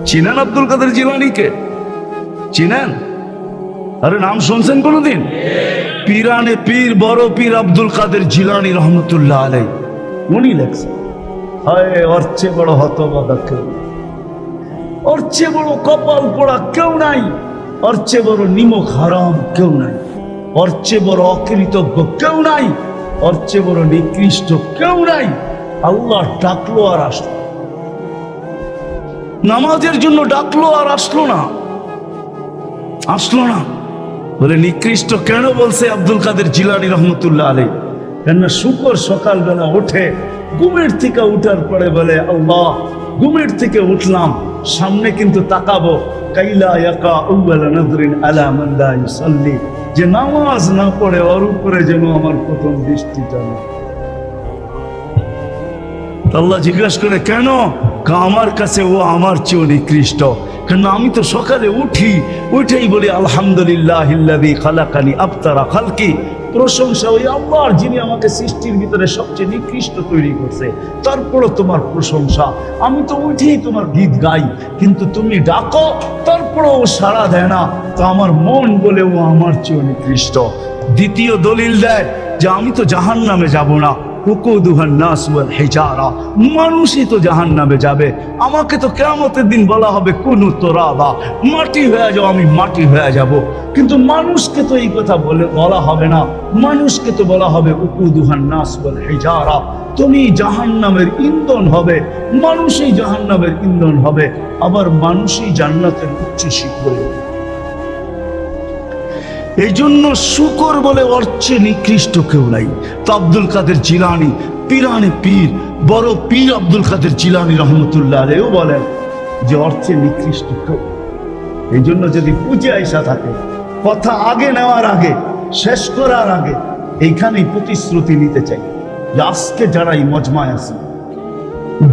চিনেন আব্দুল কাদের জিলানীকে? চিনেন? আরে নাম শুনছেন কোনদিন? পীরানে পীর বড় পীর আব্দুল কাদের জিলানী রহমতুল্লাহ আলাই উনি লেখছেন, হায় ওর চেয়ে বড় হতভাগা কেউ, ওর চেয়ে বড় কপাল পোড়া কেউ নাই, ওর চেয়ে বড় নিমক হারাম কেউ নাই, ওর চেয়ে বড় অকৃতজ্ঞ কেউ নাই, ওর চেয়ে বড় নিকৃষ্ট কেউ নাই। আল্লাহ ডাকলো আর আসলো, নামাজের জন্য ডাকলো আর আসলো না, আসলো না। বলে নিকৃষ্ট কেন বলছে আব্দুল কাদের জিলানী রহমতুল্লাহ আলাইহি? কেননা শুকর সকালবেলা ওঠে, ঘুমের থেকে উঠার পরে বলে আল্লাহ ঘুমের থেকে উঠলাম, সামনে কিন্তু তাকাবো, কাইলা ইয়াকা আউয়ালা নাযরিন আলা মান লা ইউসাল্লি, যে নামাজ না পড়ে ওর উপরে যেন আমার প্রথম দৃষ্টিটা না। আল্লাহ জিজ্ঞাসা করে কেন? আমার কাছে ও আমার চেয়েও নিকৃষ্ট, কারণ আমি তো সকালে উঠেই বলি আলহামদুলিল্লাহিল্লাযী খালাকানি আবতারা খালকি, প্রশংসা ওই আল্লাহর যিনি আমাকে সৃষ্টির ভিতরে সবচেয়ে নিকৃষ্ট তৈরি করছে, তারপরও তোমার প্রশংসা। আমি তো উঠেই তোমার গীত গাই, কিন্তু তুমি ডাকো তারপরও ও সাড়া দেয় না, তো আমার মন বলে ও আমার চেয়েও নিকৃষ্ট। দ্বিতীয় দলিল দেয় যে আমি তো জাহান্নামে যাব না, মানুষই তো জাহান্নামে যাবে, আমাকে তো কিয়ামতের দিন বলা হবে কুনু তুরাবা, মাটি হয়ে যাও, আমি মাটি হয়ে যাব। কিন্তু মানুষকে তো এই কথা বলা হবে না, মানুষকে তো বলা হবে উকুদুহান নাস ওয়াল হিজারা, তুমি জাহান্নামের ইন্ধন হবে, মানুষই জাহান্নামের ইন্ধন হবে, আবার মানুষই জান্নাতের উচ্চ শিখরে। এই জন্য শুকর বলে ওর চেয়ে নিকৃষ্ট কেউ নাই। তো আব্দুল কাদের জিলানী পীরানে পীর বড় পীর আব্দুল কাদের জিলানী রহমতুল্লাহ আলাইহিও বলেন যে ওর চেয়ে নিকৃষ্ট কেউ। এই জন্য যদি পুজো আইসা থাকে, কথা আগে নেওয়ার আগে, শেষ করার আগে এইখানেই প্রতিশ্রুতি নিতে চাই যে আজকে যারা এই মজমায় আছে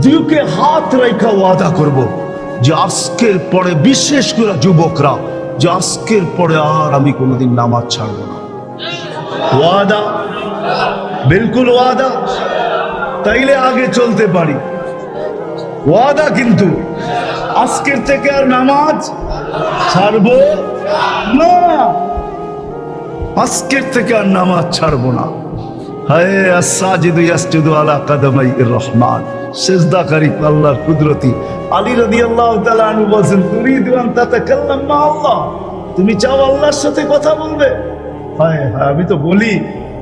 দুকে হাত রেখা ওয়াদা করব যে আজকের পরে, বিশেষ করে যুবকরা, যে আজকের পরে আর আমি কোনোদিন নামাজ ছাড়বো না। ওয়াদা, বিলকুল ওয়াদা, তাইলে আগে চলতে পারি। ওয়াদা কিন্তু আজকের থেকে আর নামাজ ছাড়বো না, আজকের থেকে আর নামাজ ছাড়বো না। হায় আস-সাজিদু ইয়াসজুদু আলা কাদামাইর রহমান, সিজদাকারী আল্লাহর কুদরতি। আলী রাদিয়াল্লাহু তাআলা আনহু বলেন তুরিদু আন তাতাকাল্লাম মা আল্লাহ, তুমি চাও আল্লাহর সাথে কথা বলবে? হায় হায়, আমি তো বলি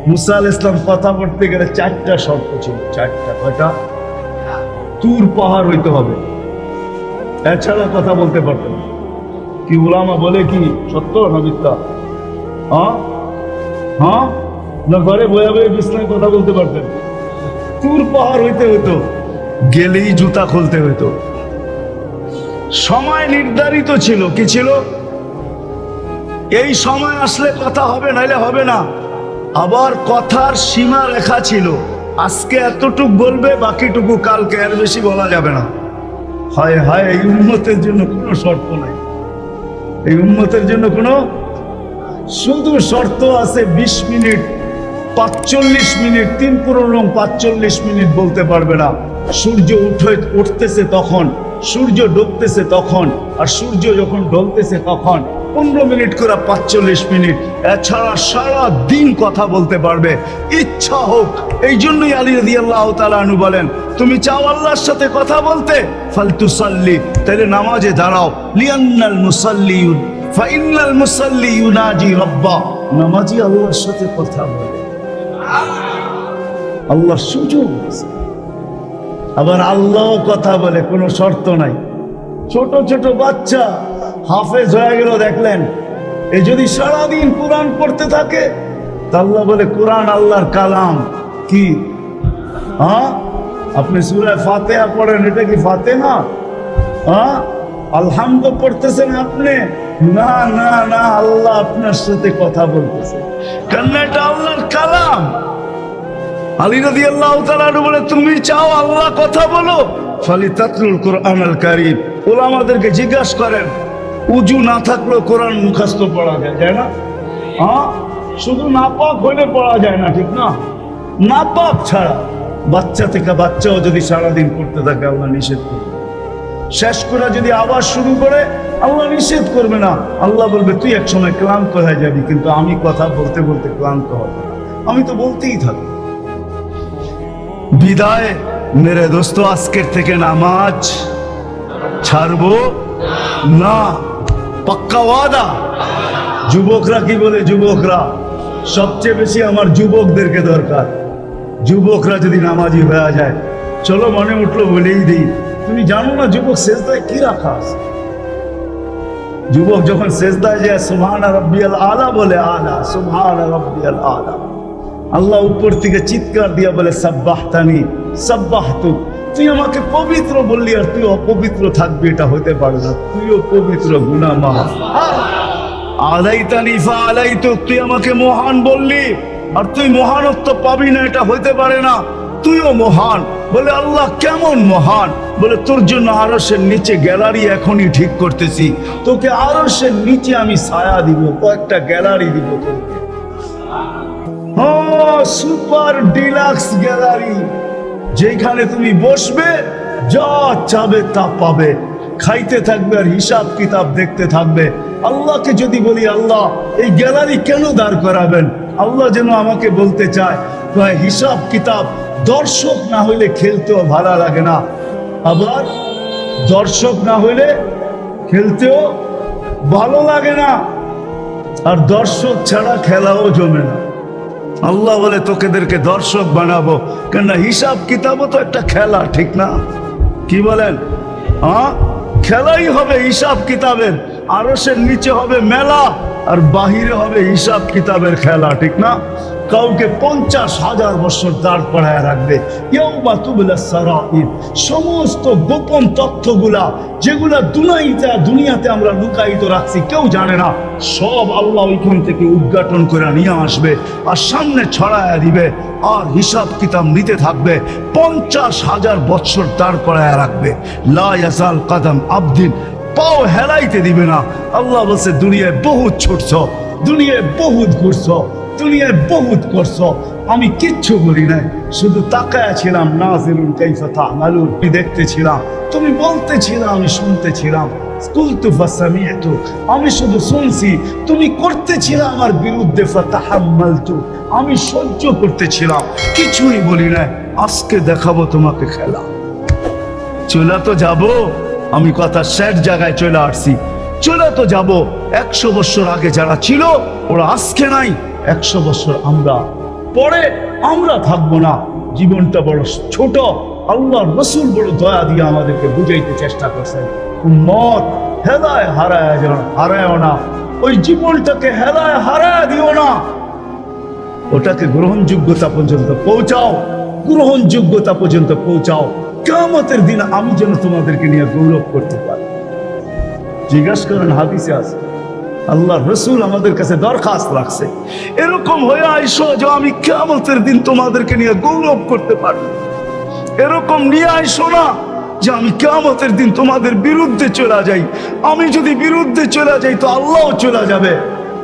মুসা আলাইহিস সালাম কথা বলতে গেলে 4টা শর্ত ছিল। 4টা, কয়টা? তুর পাহাড় হইতে হবে, এছাড়া কথা বলতে পারতেন না। কি উলামা বলে কি সত্য না মিথ্যা? হ্যাঁ না ঘরে বয়ে বয়ে বিছনায় কথা বলতে পারতেন? তুর পাহাড় হইতে হতো, গেলেই জুতা খুলতে হতো। সময় নির্ধারিত ছিল, কি ছিল? এই সময় আসলে কথা হবে, নাইলে হবে না। আবার কথার সীমা রেখা ছিল, আজকে এতটুক বলবে, বাকিটুকু কালকে, এর বেশি বলা যাবে না। হায় হায়, এই উম্মতের জন্য কোনো শর্ত নাই, এই উম্মতের জন্য কোনো শুধু শর্ত আছে 20 মিনিট, 45 মিনিট, 3 পুরো 45 মিনিট বলতে পারবে না। সূর্য উঠতেছে তখন, সূর্য ডুবতেছে তখন, আর সূর্য যখন ঢলতেছে তখন 15 মিনিট করে 45 মিনিট, এছাড়া সারা দিন কথা বলতে পারবে, ইচ্ছা হোক। এই জন্যই আলী রাদিয়াল্লাহু তাআলা আনহু বলেন তুমি চাও আল্লাহর সাথে কথা বলতে, ফালতুসাল্লি, তাহলে নামাজে দাঁড়াও। লিয়ান্নাল মুসাল্লি ফাইন্নাল মুসাল্লি ইউনাজি রাব্বা, নামাজি আল্লাহর সাথে কথা বলে, আল্লাহর সুযোগ আছে। আবার আল্লাহ কথা বলে, কোনো শর্ত নাই। ছোট ছোট বাচ্চা হাফেজ হয়ে গেল, দেখলেন, এই যদি সারাদিন কোরআন পড়তে থাকে, তা আল্লাহ বলে কোরআন আল্লাহর কালাম। কি আপনি সূরা ফাতিহা পড়েন, এটা কি ফাতিহা? আলহামদু পড়তেছেন আপনি? না না না, আল্লাহ আপনার সাথে কথা বলতেছে, কারণ এটা আল্লাহর কালাম। আলী রাদিয়াল্লাহু তাআলা বলে তুমি চাও আল্লাহ কথা বলো, ফালিতাতলুল কুরআনুল কারীম। উলামাদেরকে জিজ্ঞাসা করেন, উজু না থাকলেও কোরআন মুখস্থ পড়া যায় না? শুধু নাপাক হইলে পড়া যায় না, ঠিক না? নাপাক ছাড়া বাচ্চা থেকে বাচ্চাও যদি সারাদিন পড়তে থাকে, আল্লাহ নিষেধ করে। শেষ করে যদি আবার শুরু করে, আল্লাহ নিষেধ করবে না। আল্লাহ বলবে তুই এক সময় ক্লান্ত হয়ে যাবি, কিন্তু আমি কথা বলতে বলতে ক্লান্ত হব না, আমি তো বলতেই থাকি। বিদায় মেরে দোস্ত, আজকের থেকে নামাজ ছাড়বো না, পাক্কা ওয়াদা। যুবকরা কি বলে? যুবকরা সবচেয়ে বেশি আমার যুবকদেরকে দরকার। যুবকরা যদি নামাজি হয়ে যায়, চলো মনে উঠলো বলেই দিই, তুমি জানো না যুবক সেজদায় কি রাখা আছে? যুবক যখন সেজদায় যায় সুবহানা রাব্বিয়াল আলা বলে, আলা সুবহানা রাব্বিয়াল আলা, আল্লাহ উপর থেকে চিৎকার দিয়া বলে সাব্বাহতানি সাব্বাহতু, তুই আমাকে পবিত্র বললি আর তুই অপবিত্র থাকবি, এটা হতে পারে না, তুইও পবিত্র, গুনাহ মাফ। আলাইতানি ফাআলাইতু, তুই আমাকে মহান বললি আর তুই মহানত্ব পাবি না, এটা হতে পারে না, তুইও মহান। বলে আল্লাহ কেমন মহান? বলে তোর জন্য আরশের নিচে গ্যালারি এখনই ঠিক করতেছি, তোকে আরশের নিচে আমি ছায়া দিব, কয়েকটা গ্যালারি দিব তোকে, সুপার ডিলাক্স গ্যালারি, যেখানে তুমি বসবে যা চাবে তা পাবে, খাইতে থাকবে আর হিসাব কিতাব দেখতে থাকবে। আল্লাহকে যদি বলি আল্লাহ এই গ্যালারি কেন দাঁড় করাবেন, আল্লাহ যেন আমাকে বলতে চায় হিসাব কিতাব, দর্শক না হইলে খেলতেও ভালো লাগে না, আবার দর্শক না হইলে খেলতেও ভালো লাগে না, আর দর্শক ছাড়া খেলাও জমে না। আল্লাহ বলে তোকেদেরকে দর্শক বানাবো, কেননা হিসাব কিতাবও তো একটা খেলা, ঠিক না? কি বলেন? হ্যাঁ, খেলাই হবে হিসাব কিতাবের, আরশের নিচে হবে মেলা আর বাহিরে হবে হিসাব কিতাবের খেলা, ঠিক না? কাউকে 50,000 বছর দাঁড় করায় রাখবে, ইয়াউমা তুবলা সারাইর, সমস্ত গোপন তথ্যগুলা যেগুলা দুনিয়াতে আমরা লুকায়িত রাখছি, কেউ জানে না, সব আল্লাহ ওইখান থেকে উদ্ঘাটন করে নিয়ে আসবে আর সামনে ছড়ায় দিবে, আর হিসাব কিতাব নিতে থাকবে, 50,000 বছর দাঁড় করায় রাখবে। লা ইয়াজাল কাদাম আবদিন, পাও হেলাইতে দিবে না। আল্লাহ বলছে দুনিয়ায় বহুত ছুটছ, দুনিয়ায় বহুত ঘুরছ, দুনিয়ায় বহুত করছো, আমি কিচ্ছু বলি নাই, শুধু তাকায়া ছিলাম, নাজিরুন কাইফা তা'মালুন, আমি দেখতেছিলাম, তুমি বলতেছিলাম, আমি শুনতেছিলাম, কুলতু ফাসামি'তু, আমি শুধু শুনছি, তুমি করতেছিলাম আমার বিরুদ্ধে, ফাতাহাম্মালতু, আমি সহ্য করতেছিলাম, কিছুই বলি নাই। আজকে দেখাবো তোমাকে খেলা। চলে তো যাবো, আমি কথা শেষ জায়গায় চলে আসছি, চলে তো যাবো। 100 বছর আগে যারা ছিল ওরা আজকে নাই, 100 বছর আমরা পরে আমরা থাকবো না। জীবনটা বড় ছোট, আল্লাহর রাসূল বড় দয়া দিয়ে আমাদেরকে বুঝাইতে চেষ্টা করছেন, উম্মত হেলায় হারায় না, ওই জীবনটাকে হেলায় হারায় দিও না, ওটাকে গ্রহণযোগ্যতা পর্যন্ত পৌঁছাও, গ্রহণযোগ্যতা পর্যন্ত পৌঁছাও। কিয়ামতের দিন আমি যেন তোমাদেরকে নিয়ে গৌরব করতে পারি। জিজ্ঞাসা করেন, হাদিসে আছে, আল্লাহ রসুল আমাদের কাছে দরখাস্ত রাখছে, এরকম হয়ে আইসো যে আমি কিয়ামতের দিন তোমাদেরকে নিয়ে গৌরব করতে পারি। এরকম নিয়ে আইসো না যে আমি কিয়ামতের দিন তোমাদের বিরুদ্ধে চলে যাই। আমি যদি বিরুদ্ধে চলে যাই তো আল্লাহও চলে যাবে।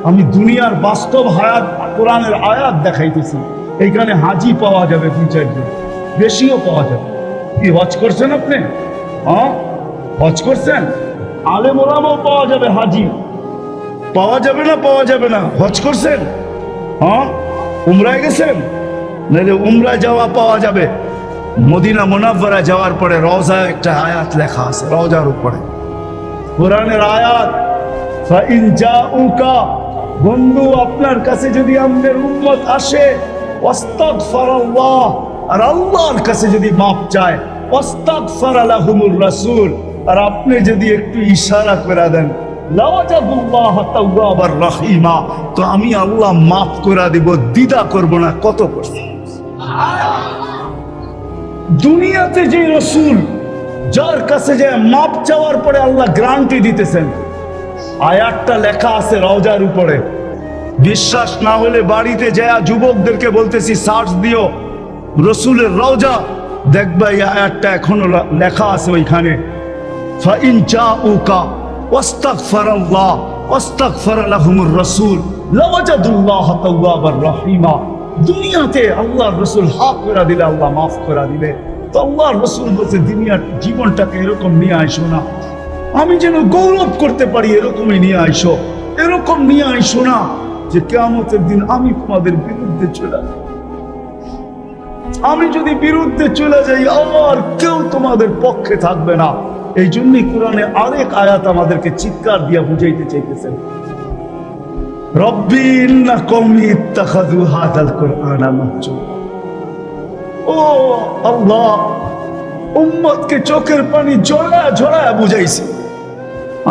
আমি দুনিয়ার বাস্তব হায়াত, কোরআনের আয়াত দেখাইতেছি, এইখানে হাজি পাওয়া যাবে 2-4 জন, বেশিও পাওয়া যাবে। কি হজ করছেন আপনি? হ্যাঁ, হজ করছেন? আলেম ওলামাও পাওয়া যাবে, হাজি পাওয়া যাবে না? পাওয়া যাবে না? হজ করছেন? হ্যাঁ, উমরায় গেছেন? নাহলে উমরায় যাওয়া পাওয়া যাবে। মদিনা মুনাফফারা যাওয়ার পরে রওজায় একটা আয়াত লেখা আছে, রওজার উপরে কোরআনের আয়াত, ফাইন জাউকা, বন্ধু আপনার কাছে যদি আমাদের উম্মত আসে, ওয়াস্তাগফিরুল্লাহ, আর আল্লাহর কাছে যদি মাপ চায়, ওয়াস্তাগফার লাহুমুর রাসূল, আর আপনি যদি একটু ইশারা করে দেন, লাওয়াজাদুল্লাহ তাওয়াবার রহিমা, তো আমি আল্লাহ মাফ করে দিব, দ্বিধা করব না। কত করছে দুনিয়াতে যে রসুল, যার কাছে যে মাপ চাওয়ার পরে আল্লাহ গ্যারান্টি দিতেছেন, আয়াতটা লেখা আছে রওজার উপরে। বিশ্বাস না হলে বাড়িতে যায় যুবকদেরকে বলতেছি, সার্চ দিও রসুলের রওজা, দেখবা এই আয়াতটা এখনো লেখা আছে ওইখানে। ফাইন জাউকা ওয়াস্তাগফিরুল্লাহ ওয়াস্তাগফার লাহুমুর রাসূল লাওয়াজাদুল্লাহ তাওয়াবার রহিমা। দুনিয়াতে আল্লাহর রাসূল হক করে দিলে আল্লাহ মাফ করে দিবে, তো আল্লাহর রাসূল বলছে দুনিয়ার জীবনটাকে এরকম নিয়ে আইসো না, আমি যেন গৌরব করতে পারি এরকমই নিয়ে আইসো, এরকম নিয়ে আইসো না যে কিয়ামতের দিন আমি তোমাদের বিরুদ্ধে চলে যাই। আমি যদি বিরুদ্ধে চলে যাই আর কেউ তোমাদের পক্ষে থাকবে না। এই জন্যই কোরআনে আরেক আয়াত আমাদেরকে চিৎকার দিয়া বুঝাইতে চাইতেছেন, রব্বি ইন্না কওমি ইত্তাখাযু হাযাল কুরআনা মাহজুরা। ও আল্লাহ, উম্মতকে চোখের পানি ঝরায়া ঝরায়া বুঝাইছি।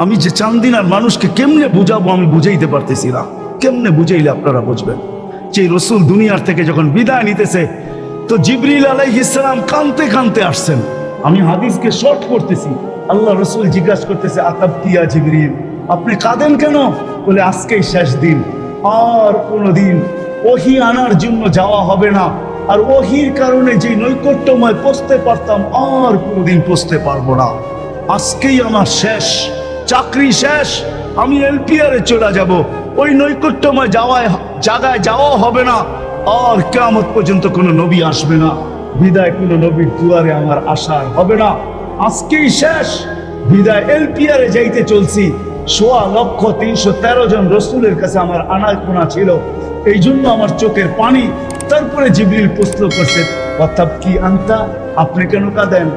আমি যে চান্দিনার মানুষকে কেমনে বুঝাবো আমি বুঝাইতে পারতেছি না। কেমনে বুঝাইলে আপনারা বুঝবেন? যে রাসূল দুনিয়ার থেকে যখন বিদায় নিতেছে তো জিবরিল আলাইহিস সালাম কাঁদতে কাঁদতে আসছেন। আমি হাদিসকে শর্ট করতেছি। আল্লাহ রাসূল জিজ্ঞাসা করতেছে, আতাবকি ইয়া জিবরিল, আপনি কাঁদেন কেন? বলে আজকেই শেষ দিন, আর কোনোদিন ওহী আনার জন্য যাওয়া হবে না, আর ওহীর কারণে যে নৈকট্যময় পৌঁছতে পারতাম আর কোনোদিন পৌঁছতে পারবো না। আজকেই আমার শেষ, চাকরি শেষ, আমি এলপিআরে চলে যাব, ওই নৈকট্যময় জায়গায় যাওয়া হবে না, আর কিয়ামত পর্যন্ত কোনো নবী আসবে না, বিদায় কোনো নবীর দুয়ারে আমার আসার হবে না। আজকেই শেষ, বিদায় এলপিআরে যাইতে চলছি। 1,313 জন রসুলের কাছে আমার আনাগোনা ছিল, এই জন্য আমার চোখের পানি। তারপরে জিবরিল প্রশ্ন করছে, ওয়াতাবকি আনতা, আপনি কেন কাঁদেন?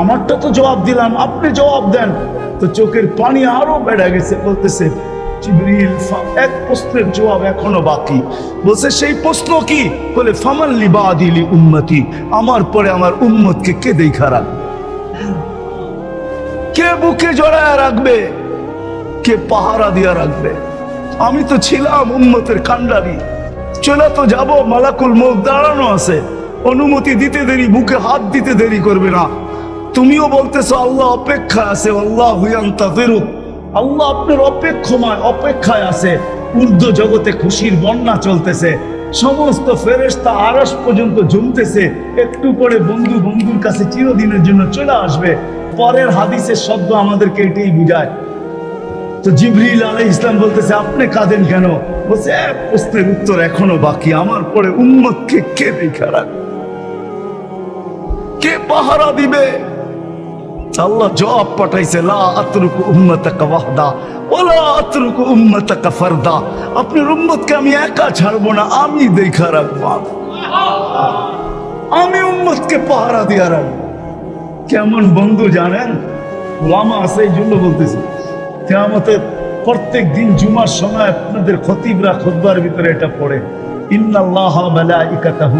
আমারটা তো জবাব দিলাম, আপনি জবাব দেন। তো চোখের পানি আরো বেড়ে গেছে। বলতেছে জিবরিল, এক প্রশ্নের জবাব এখনো বাকি। বলছে সেই প্রশ্ন কি? বলে ফামান লিবাদি লি উম্মতি, আমার পরে আমার উম্মতকে কে দেখা রাখবে, কে বুকে জড়ায় রাখবে, কে পাহারা দিয়া রাখবে? আমি তো ছিলাম উম্মতের কান্ডারি, চলে তো যাব, মালাকুল মউত দাঁড়ানো আছে, অনুমতি দিতে দেরি, বুকে হাত দিতে দেরি করবে না। তুমিও বলতেছো আল্লাহ অপেক্ষা আছে, আল্লাহু ইয়ান্তাযিরু, আল্লাহ আপনার অপেক্ষায় আছে। ঊর্ধ্ব জগতে খুশির বন্যা চলতেছে, সমস্ত ফেরেশতা আরশ পর্যন্ত জমতেছে, একটু পরে বন্ধুর কাছে চিরদিনের জন্য চলে আসবে। পরের হাদিসের শব্দ আমাদেরকে এটাই বুঝায়। তো জিবরিল আলাইহিস সালাম বলতেছে, আপনি কাঁদেন কেন? বলছে এক প্রশ্নের উত্তর এখনো বাকি, আমার পরে উম্মতকে কে দেখা রাখবে, কে পাহারা দিবে? আল্লাহ জবাব পাঠাইছে, লা আতরুকু উম্মাতাকা ওয়াহদা ওয়ালা আতরুকু উম্মাতাকা ফারদা, আপনার উম্মতকে আমি একা ছাড়বো না, আমি দেখা রাখবো, আমি উম্মতকে পাহারা দিয়া রাখবো। কেমন বন্ধু জানেন? ওলামা আছে, এই জন্য বলতেছি, কিয়ামতের প্রত্যেক দিন জুমার সময় আপনাদের খতিবরা খুতবার ভিতরে এটা পড়ে, ইন্নাল্লাহা ওয়া মালাইকাতাহু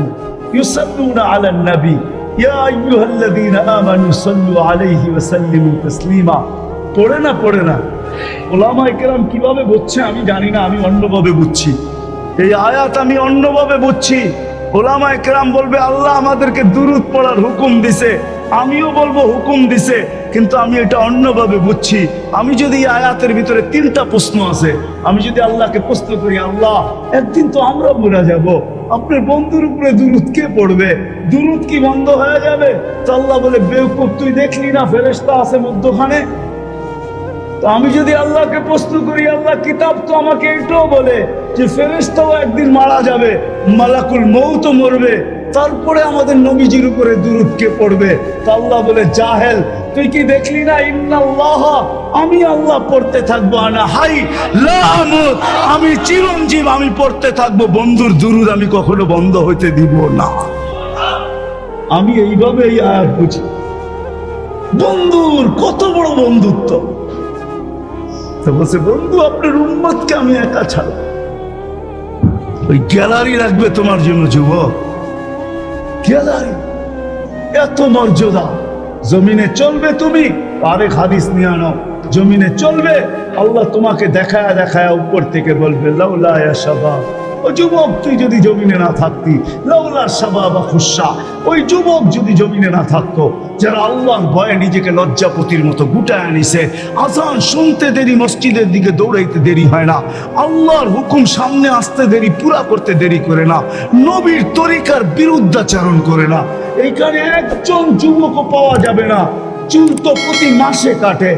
ইউসাল্লুনা আলান নবী ইয়া আইয়ুহাল্লাযীনা আমানু সাল্লু আলাইহি ওয়া সাল্লিমু তাসলিমা। পড়ে না উলামায়ে কেরাম কিভাবে বুঝছে আমি জানি না, আমি অন্যভাবে বুঝছি এই আয়াত, আমি অন্যভাবে বুঝছি। উলামায়ে কেরাম বলবে আল্লাহ আমাদেরকে দুরূদ পড়ার হুকুম দিছে, আমিও বলবো হুকুম দিছে, কিন্তু আমি এটা অন্যভাবে বুঝছি। আমি যদি এই আয়াতের ভিতরে 3টা প্রশ্ন আছে, আমি যদি আল্লাহকে প্রশ্ন করি, আল্লাহ একদিন তো আমরা মরে যাব, আপনার বন্ধুর উপরে দুরূদ কে পড়বে? দুরূদ কি বন্ধ হয়ে যাবে? তো আল্লাহ বলে, বেওকুফ তুই দেখলি না ফেরেশতা আছে মধ্যখানে? তো আমি যদি আল্লাহকে প্রশ্ন করি, আল্লাহ কিতাব তো আমাকে এটাও বলে যে ফেরেশতাও একদিন মারা যাবে, মালাকুল মউতও মরবে, তারপরে আমাদের নবীজির উপরে দুরূদ কে পড়বে? তো আল্লাহ বলে, জাহেল তুই কি দেখলি না, ইন্নাল্লাহ, আমি আল্লাহ পড়তে থাকবো, আনা হাই লা আমুত, আমি চিরঞ্জীব, আমি পড়তে থাকবো, বন্ধুর দুরূদ আমি কখনো বন্ধ হইতে দিব না। আমি এইভাবে এই আয়াত বুঝি। বন্ধুর কত বড় বন্ধুত্ব! তো বলছে, বন্ধু আপনার উম্মতকে আমি একা ছাড়ব, ওই গ্যালারি রাখবে তোমার জন্য যুবক, গ্যালারি, এত মর্যাদা। জমিনে চলবে তুমি, আরেক হাদিস নিয়ে আনো, জমিনে চলবে, আল্লাহ তোমাকে দেখায় দেখায় উপর থেকে বলবে, লাউলা ইয়া শাবাব, ও যুবক তুই যদি জমিনে না থাকতি, লাউলা শাবাব খুশা, ওই যুবক যদি জমিনে না থাকতো, যারা আল্লাহর ভয়ে নিজেকে লজ্জাপতির মতো গুটায় আনিছে, আজান শুনতে দেরি, মসজিদের দিকে দৌড়াইতে দেরি হয় না, আল্লাহর হুকুম সামনে আসতে দেরি, পুরা করতে দেরি করে না, নবীর তরিকার বিরুদ্ধাচরণ করে না, এইখানে একজন যুবকও পাওয়া যাবে না। চুল তো প্রতি মাসে কাটে,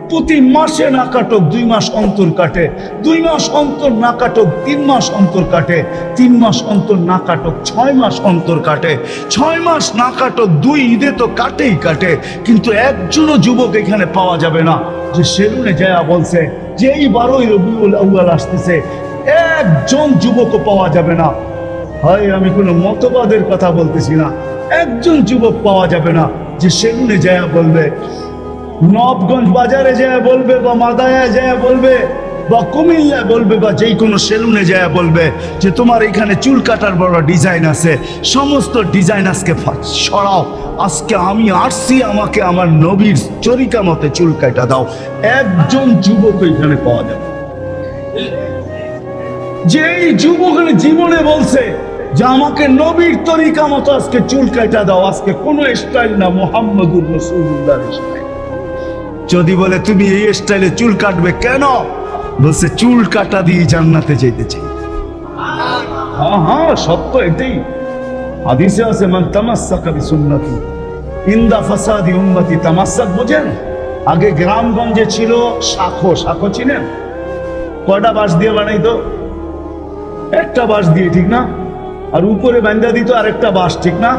প্রতি মাসে না কাটক 2 মাস অন্তর কাটে, 2 মাস অন্তর না কাটক 3 মাস অন্তর কাটে, 3 মাস অন্তর না কাটক 6 মাস অন্তর কাটে, 6 মাস না কাটক 2 ঈদে তো কাটেই কাটে। কিন্তু একজনও যুবক এখানে পাওয়া যাবে না যে সেলুনে যায়া বলছে যে এই 12ই রবিউল আউয়াল আসতেছে, একজন যুবকও পাওয়া যাবে না। হয় আমি কোনো মতবাদের কথা বলতেছি না, একজন যুবক পাওয়া যাবে না যে সেলুনে যায়া বলবে, নবগঞ্জ বাজারে যায় বলবে, বা মাদায়ায় যায় বলবে, বা কুমিল্লায় বলবে, বা যেই কোনো সেলুনে যায় বলবে যে তোমার এখানে চুল কাটার বড় ডিজাইন আছে, সমস্ত ডিজাইন আজকে সরাও, আজকে আমি আসছি, আমাকে আমার নবীর চরিকা মতে চুল কাটা দাও। একজন যুবক এখানে পাওয়া যাবে যে এই যুবক জীবনে বলছে যে আমাকে নবীর তরিকা মতো আজকে চুল কাটা দাও, আজকে কোনো স্টাইল না, মুহাম্মদুর রাসূলুল্লাহর স্টাইল। যদি বলে তুমি এই স্টাইলে চুল কাটবে কেন, বলছে চুল কাটা দিয়ে জান্নাতে যেতে চাই। হ্যাঁ হ্যাঁ, সত্য এটাই। হাদিসে আছে মান তামাসসাকা বিসুন্নতি ইনদা ফাসাদি উম্মতি। তামাসসাক বোঝেন? আগে গ্রামগঞ্জে ছিল শাখো, শাখো চিনেন? কয়টা বাঁশ দিয়ে বানাইতো? একটা বাঁশ দিয়ে, ঠিক না? আর উপরে বান্ধা দিত আরেকটা বাঁশ, ঠিক না?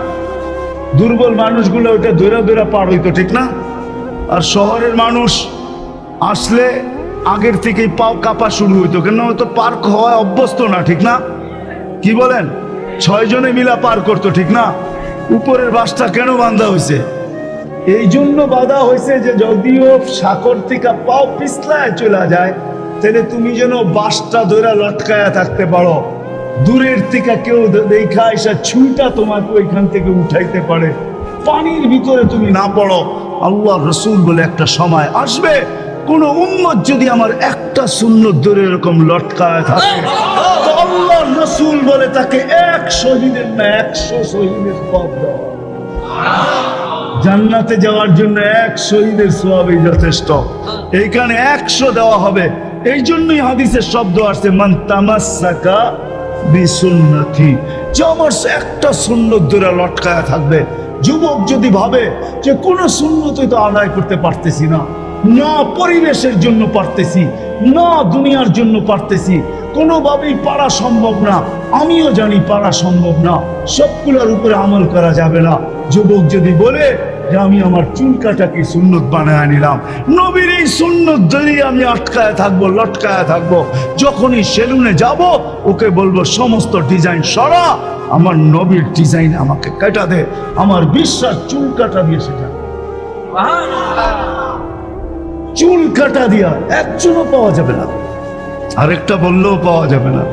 দুর্বল মানুষগুলো ওইটা দৌড়া দৌড়া পার হইতো, ঠিক না? আর শহরের মানুষ আসলে আগের থেকেই পাও কাঁপা শুরু হইতো, কেন হয়তো পার্ক হওয়ায় অভ্যস্ত না, ঠিক না? কি বলেন? 6 জনে মিলা পার করতো, ঠিক না? উপরের বাঁশটা কেন বাঁধা হয়েছে? এই জন্য বাঁধা হয়েছে যে যদিও সাকর থেকে পাও পিছলায় চলে যায়, তাহলে তুমি যেন বাঁশটা ধরে লটকায়া থাকতে পারো, দূরের থেকে কেউ দেখা এসে ছুঁটা তোমাকে ওইখান থেকে উঠাইতে পারে, পানির ভিতরে তুমি না পড়ো। আল্লাহ রসুল বলে একটা সময় আসবে, কোন উম্মত যদি আমার একটা সুন্নত ধরে এরকম লটকায় থাকে, তো আল্লাহ রসুল বলে তাকে 1 শহীদের না 100 শহীদের সওয়াব দেওয়া। জান্নাতে যাওয়ার জন্য 1 শহীদের সওয়াবই যথেষ্ট, এইখানে 100 দেওয়া হবে। এই জন্যই হাদিসের শব্দ আসছে মান তামাসসাকা বিসুন্নতি, যে আমার একটা সুন্নত ধরে লটকায়া থাকবে। যুবক যদি ভাবে যে কোন সুন্নতই তো আদায় করতে পারতেছি না, না পরিবেশের জন্য পারতেছি, না দুনিয়ার জন্য পারতেছি, কোনোভাবেই পারা সম্ভব না, আমিও জানি পারা সম্ভব না, সবগুলোর উপরে আমল করা যাবে না। যুবক যদি বলে যে আমি আমার চুল কাটাকে সুন্নত বানায় নিলাম, নবীর এই সুন্নত ধরে আমি আটকায় থাকবো, লটকায় থাকবো, যখনই সেলুনে যাব ওকে বলবো সমস্ত ডিজাইন সরা, আমার নবীর ডিজাইন আমাকে কাটা দে, আমার বিশ্বাস চুল কাটা দিয়ে সেটা, চুল কাটা দিয়া একজনও পাওয়া যাবে না, আরেকটা বললেও পাওয়া যাবে না।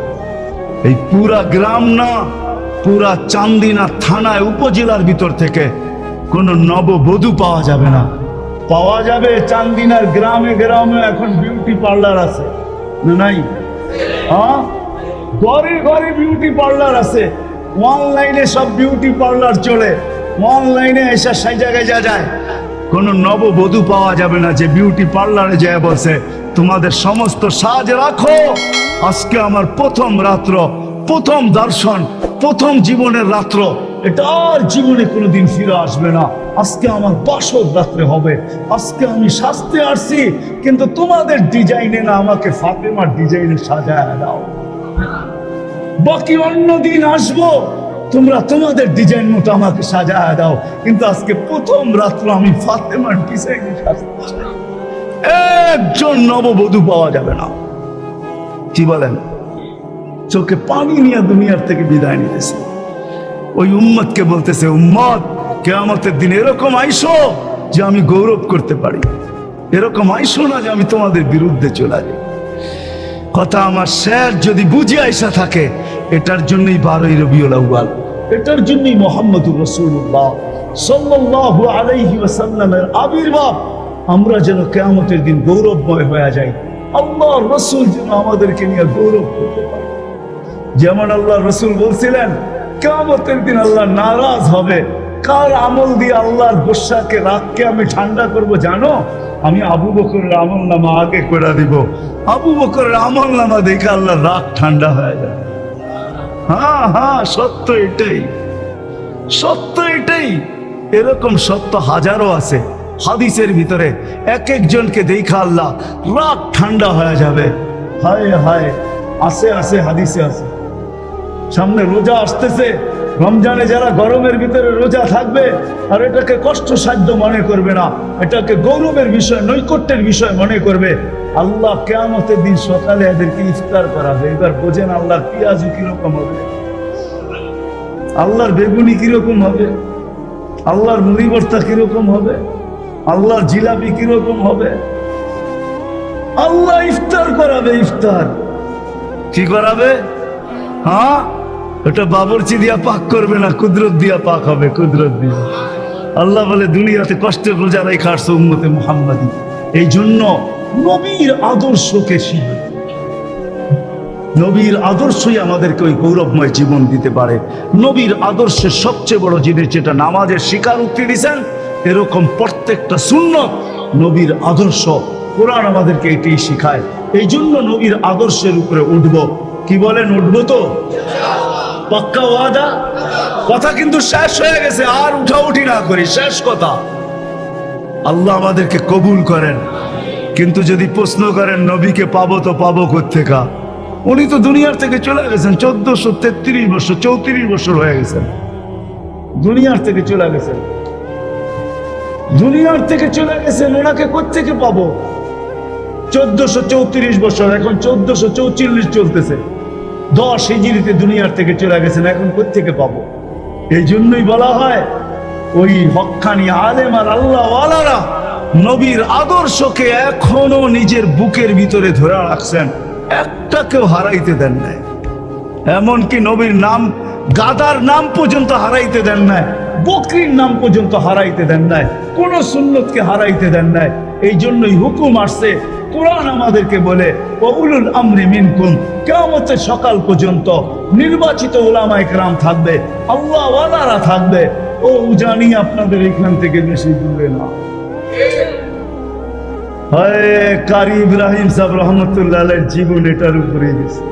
এই পুরা গ্রাম না, পুরা চান্দিনা থানায় উপজেলার ভিতর থেকে কোন নববধূ পাওয়া যাবে না। পাওয়া যাবে চান্দিনার গ্রামে গ্রামে এখন বিউটি পার্লার আছে না নাই? হ্যাঁ, ঘরে ঘরে বিউটি পার্লার আছে, অনলাইনে সব বিউটি পার্লার চলে, অনলাইনে এসে সেই জায়গায় যায়। কোন নববধূ পাওয়া যাবে না যে বিউটি পার্লারে যায় বলছে তোমাদের সমস্ত সাজ রাখো, আজকে আমার প্রথম রাত্র, প্রথম দর্শন, প্রথম জীবনের রাত্র, এটা আর জীবনে কোনোদিন ফিরে আসবে না, আজকে আমার বাসর রাত্রে হবে, আজকে আমি সাজতে আসছি, কিন্তু তোমাদের ডিজাইনে না, আমাকে ফাতেমার ডিজাইনে সাজায় দাও, বাকি অন্য দিন আসবো, তোমরা তোমাদের ডিজাইন মতো আমাকে সাজায় দাও, কিন্তু আজকে প্রথম রাত্র আমি ফাতেমার ডিজাইনে সাজতে চাই। একজন নববধূ পাওয়া যাবে না। কি বলেন? চোখে পানি নিয়ে দুনিয়ার থেকে বিদায় নিতেছে। ওই উম্মতকে বলতেছে, উম্মত কিয়ামতের দিন এরকম আইসো যে আমি গৌরব করতে পারি, এরকম আইসো না যে আমি তোমাদের বিরুদ্ধে চলে যাই। কথা আমার শের যদি বুঝে আইসা থাকে, এটার জন্যই 12ই রবিউল আউয়াল, এটার জন্যই মুহাম্মদুর রাসূলুল্লাহ সাল্লাল্লাহু আলাইহি ওয়াসাল্লামের আবির্ভাব। আমরা যেন কিয়ামতের দিন গৌরবময় হয়ে যাই, আল্লাহর রাসূল যেন আমাদেরকে নিয়ে গৌরব করতে পারে। যেমন আল্লাহর রাসূল বলছিলেন কিয়ামতের দিন আল্লাহ নারাজ হবে, কার আমল দিয়ে আল্লাহর গোসাকে, রাগকে আমি ঠান্ডা করব জানো? আমি আবু বকরের আমল নামা আগে করে দিব, আবু বকরের আমল নামা দেখে আল্লাহর রাগ ঠান্ডা হয়ে যায়। হ্যাঁ হ্যাঁ, সত্য এটাই, সত্য এটাই। এরকম সত্য হাজারো আছে, হাদিসের ভিতরে এক একজনকে দেখা আল্লাহ রাগ ঠান্ডা হয়ে যাবে। হায় হায়, আসে আসে হাদিসে আছে। সামনে রোজা আসতেছে, রমজানে যারা গরমের ভিতরে রোজা থাকবে আর এটাকে কষ্টসাধ্য মনে করবে না, এটাকে গৌরবের বিষয়, নৈকট্যের বিষয় মনে করবে, আল্লাহ কিয়ামতের দিন সকালে এদেরকে ইফতার করাবে। এবার বোঝেন আল্লাহর পেঁয়াজু কিরকম হবে, আল্লাহর বেগুনি কিরকম হবে, আল্লাহর মুড়ি ভর্তা কিরকম হবে, আল্লাহর জিলাপি কিরকম হবে। আল্লাহ ইফতার করাবে। ইফতার কি করাবে? হ্যাঁ, ওটা বাবরচি দিয়া পাক করবে না, কুদরত দিয়া পাক হবে, কুদরত দিয়া। আল্লাহ বলে দুনিয়াতে কষ্টের রোজা রেখে আসছে উম্মতে মুহাম্মাদি, এই জন্য নবীর আদর্শকে শিখি। নবীর আদর্শই আমাদেরকে ওই গৌরবময় জীবন দিতে পারে। নবীর আদর্শের সবচেয়ে বড় জিনিস যেটা নামাজের স্বীকারোক্তি দিয়েছেন, এরকম প্রত্যেকটা সুন্নত নবীর আদর্শ। কোরআন আমাদেরকে এটাই শিখায়। এই জন্য নবীর আদর্শের উপরে উঠব। কি বলেন, উঠবো তো? পাক্কা ওয়াদা? কথা কিন্তু শেষ হয়ে গেছে, আর উঠাউঠি না করি, শেষ কথা। আল্লাহ আমাদেরকে কবুল করেন। কিন্তু যদি প্রশ্ন করেন নবীকে পাবো তো পাবো কোত্থেকা, উনি তো দুনিয়ার থেকে চলে গেছেন 1433 বছর, 34 বছর হয়ে গেছেন দুনিয়ার থেকে চলে গেছেন। দুনিয়ার থেকে চলে গেছেন, ওনাকে কোত্থেকে পাবো? 1434 বছর, এখন 1444 চলতেছে। 10 হিজরিতে দুনিয়ার থেকে চলে গেছেন, এখন কোত্থেকে পাবো? এই জন্যই বলা হয় ওই হক্কানি আলেম আর আল্লাহ ওয়ালারা নবীর আদর্শকে এখনো নিজের বুকের ভিতরে ধরে রাখছেন, একটাকেও হারাইতে দেন নাই। এমনকি নবীর নাম, গাদার নাম পর্যন্ত হারাইতে দেন নাই, বকরির নাম পর্যন্ত হারাইতে দেন নাই, কোন সুন্নতকে হারাইতে দেন নাই। এই জন্যই হুকুম আসছে, কোরআন আমাদেরকে বলে উলুল আমরি মিনকুম, কিয়ামতের সকাল পর্যন্ত নির্বাচিত উলামা ইকরাম থাকবে, আল্লাহ ওয়ালারা থাকবে। ও জানি আপনাদের এখান থেকে বেশি দূরে না। কারি ইব্রাহিম সাহেব রহমতুল্লাহ আলাইহির জীবন এটার উপরেই গেছে,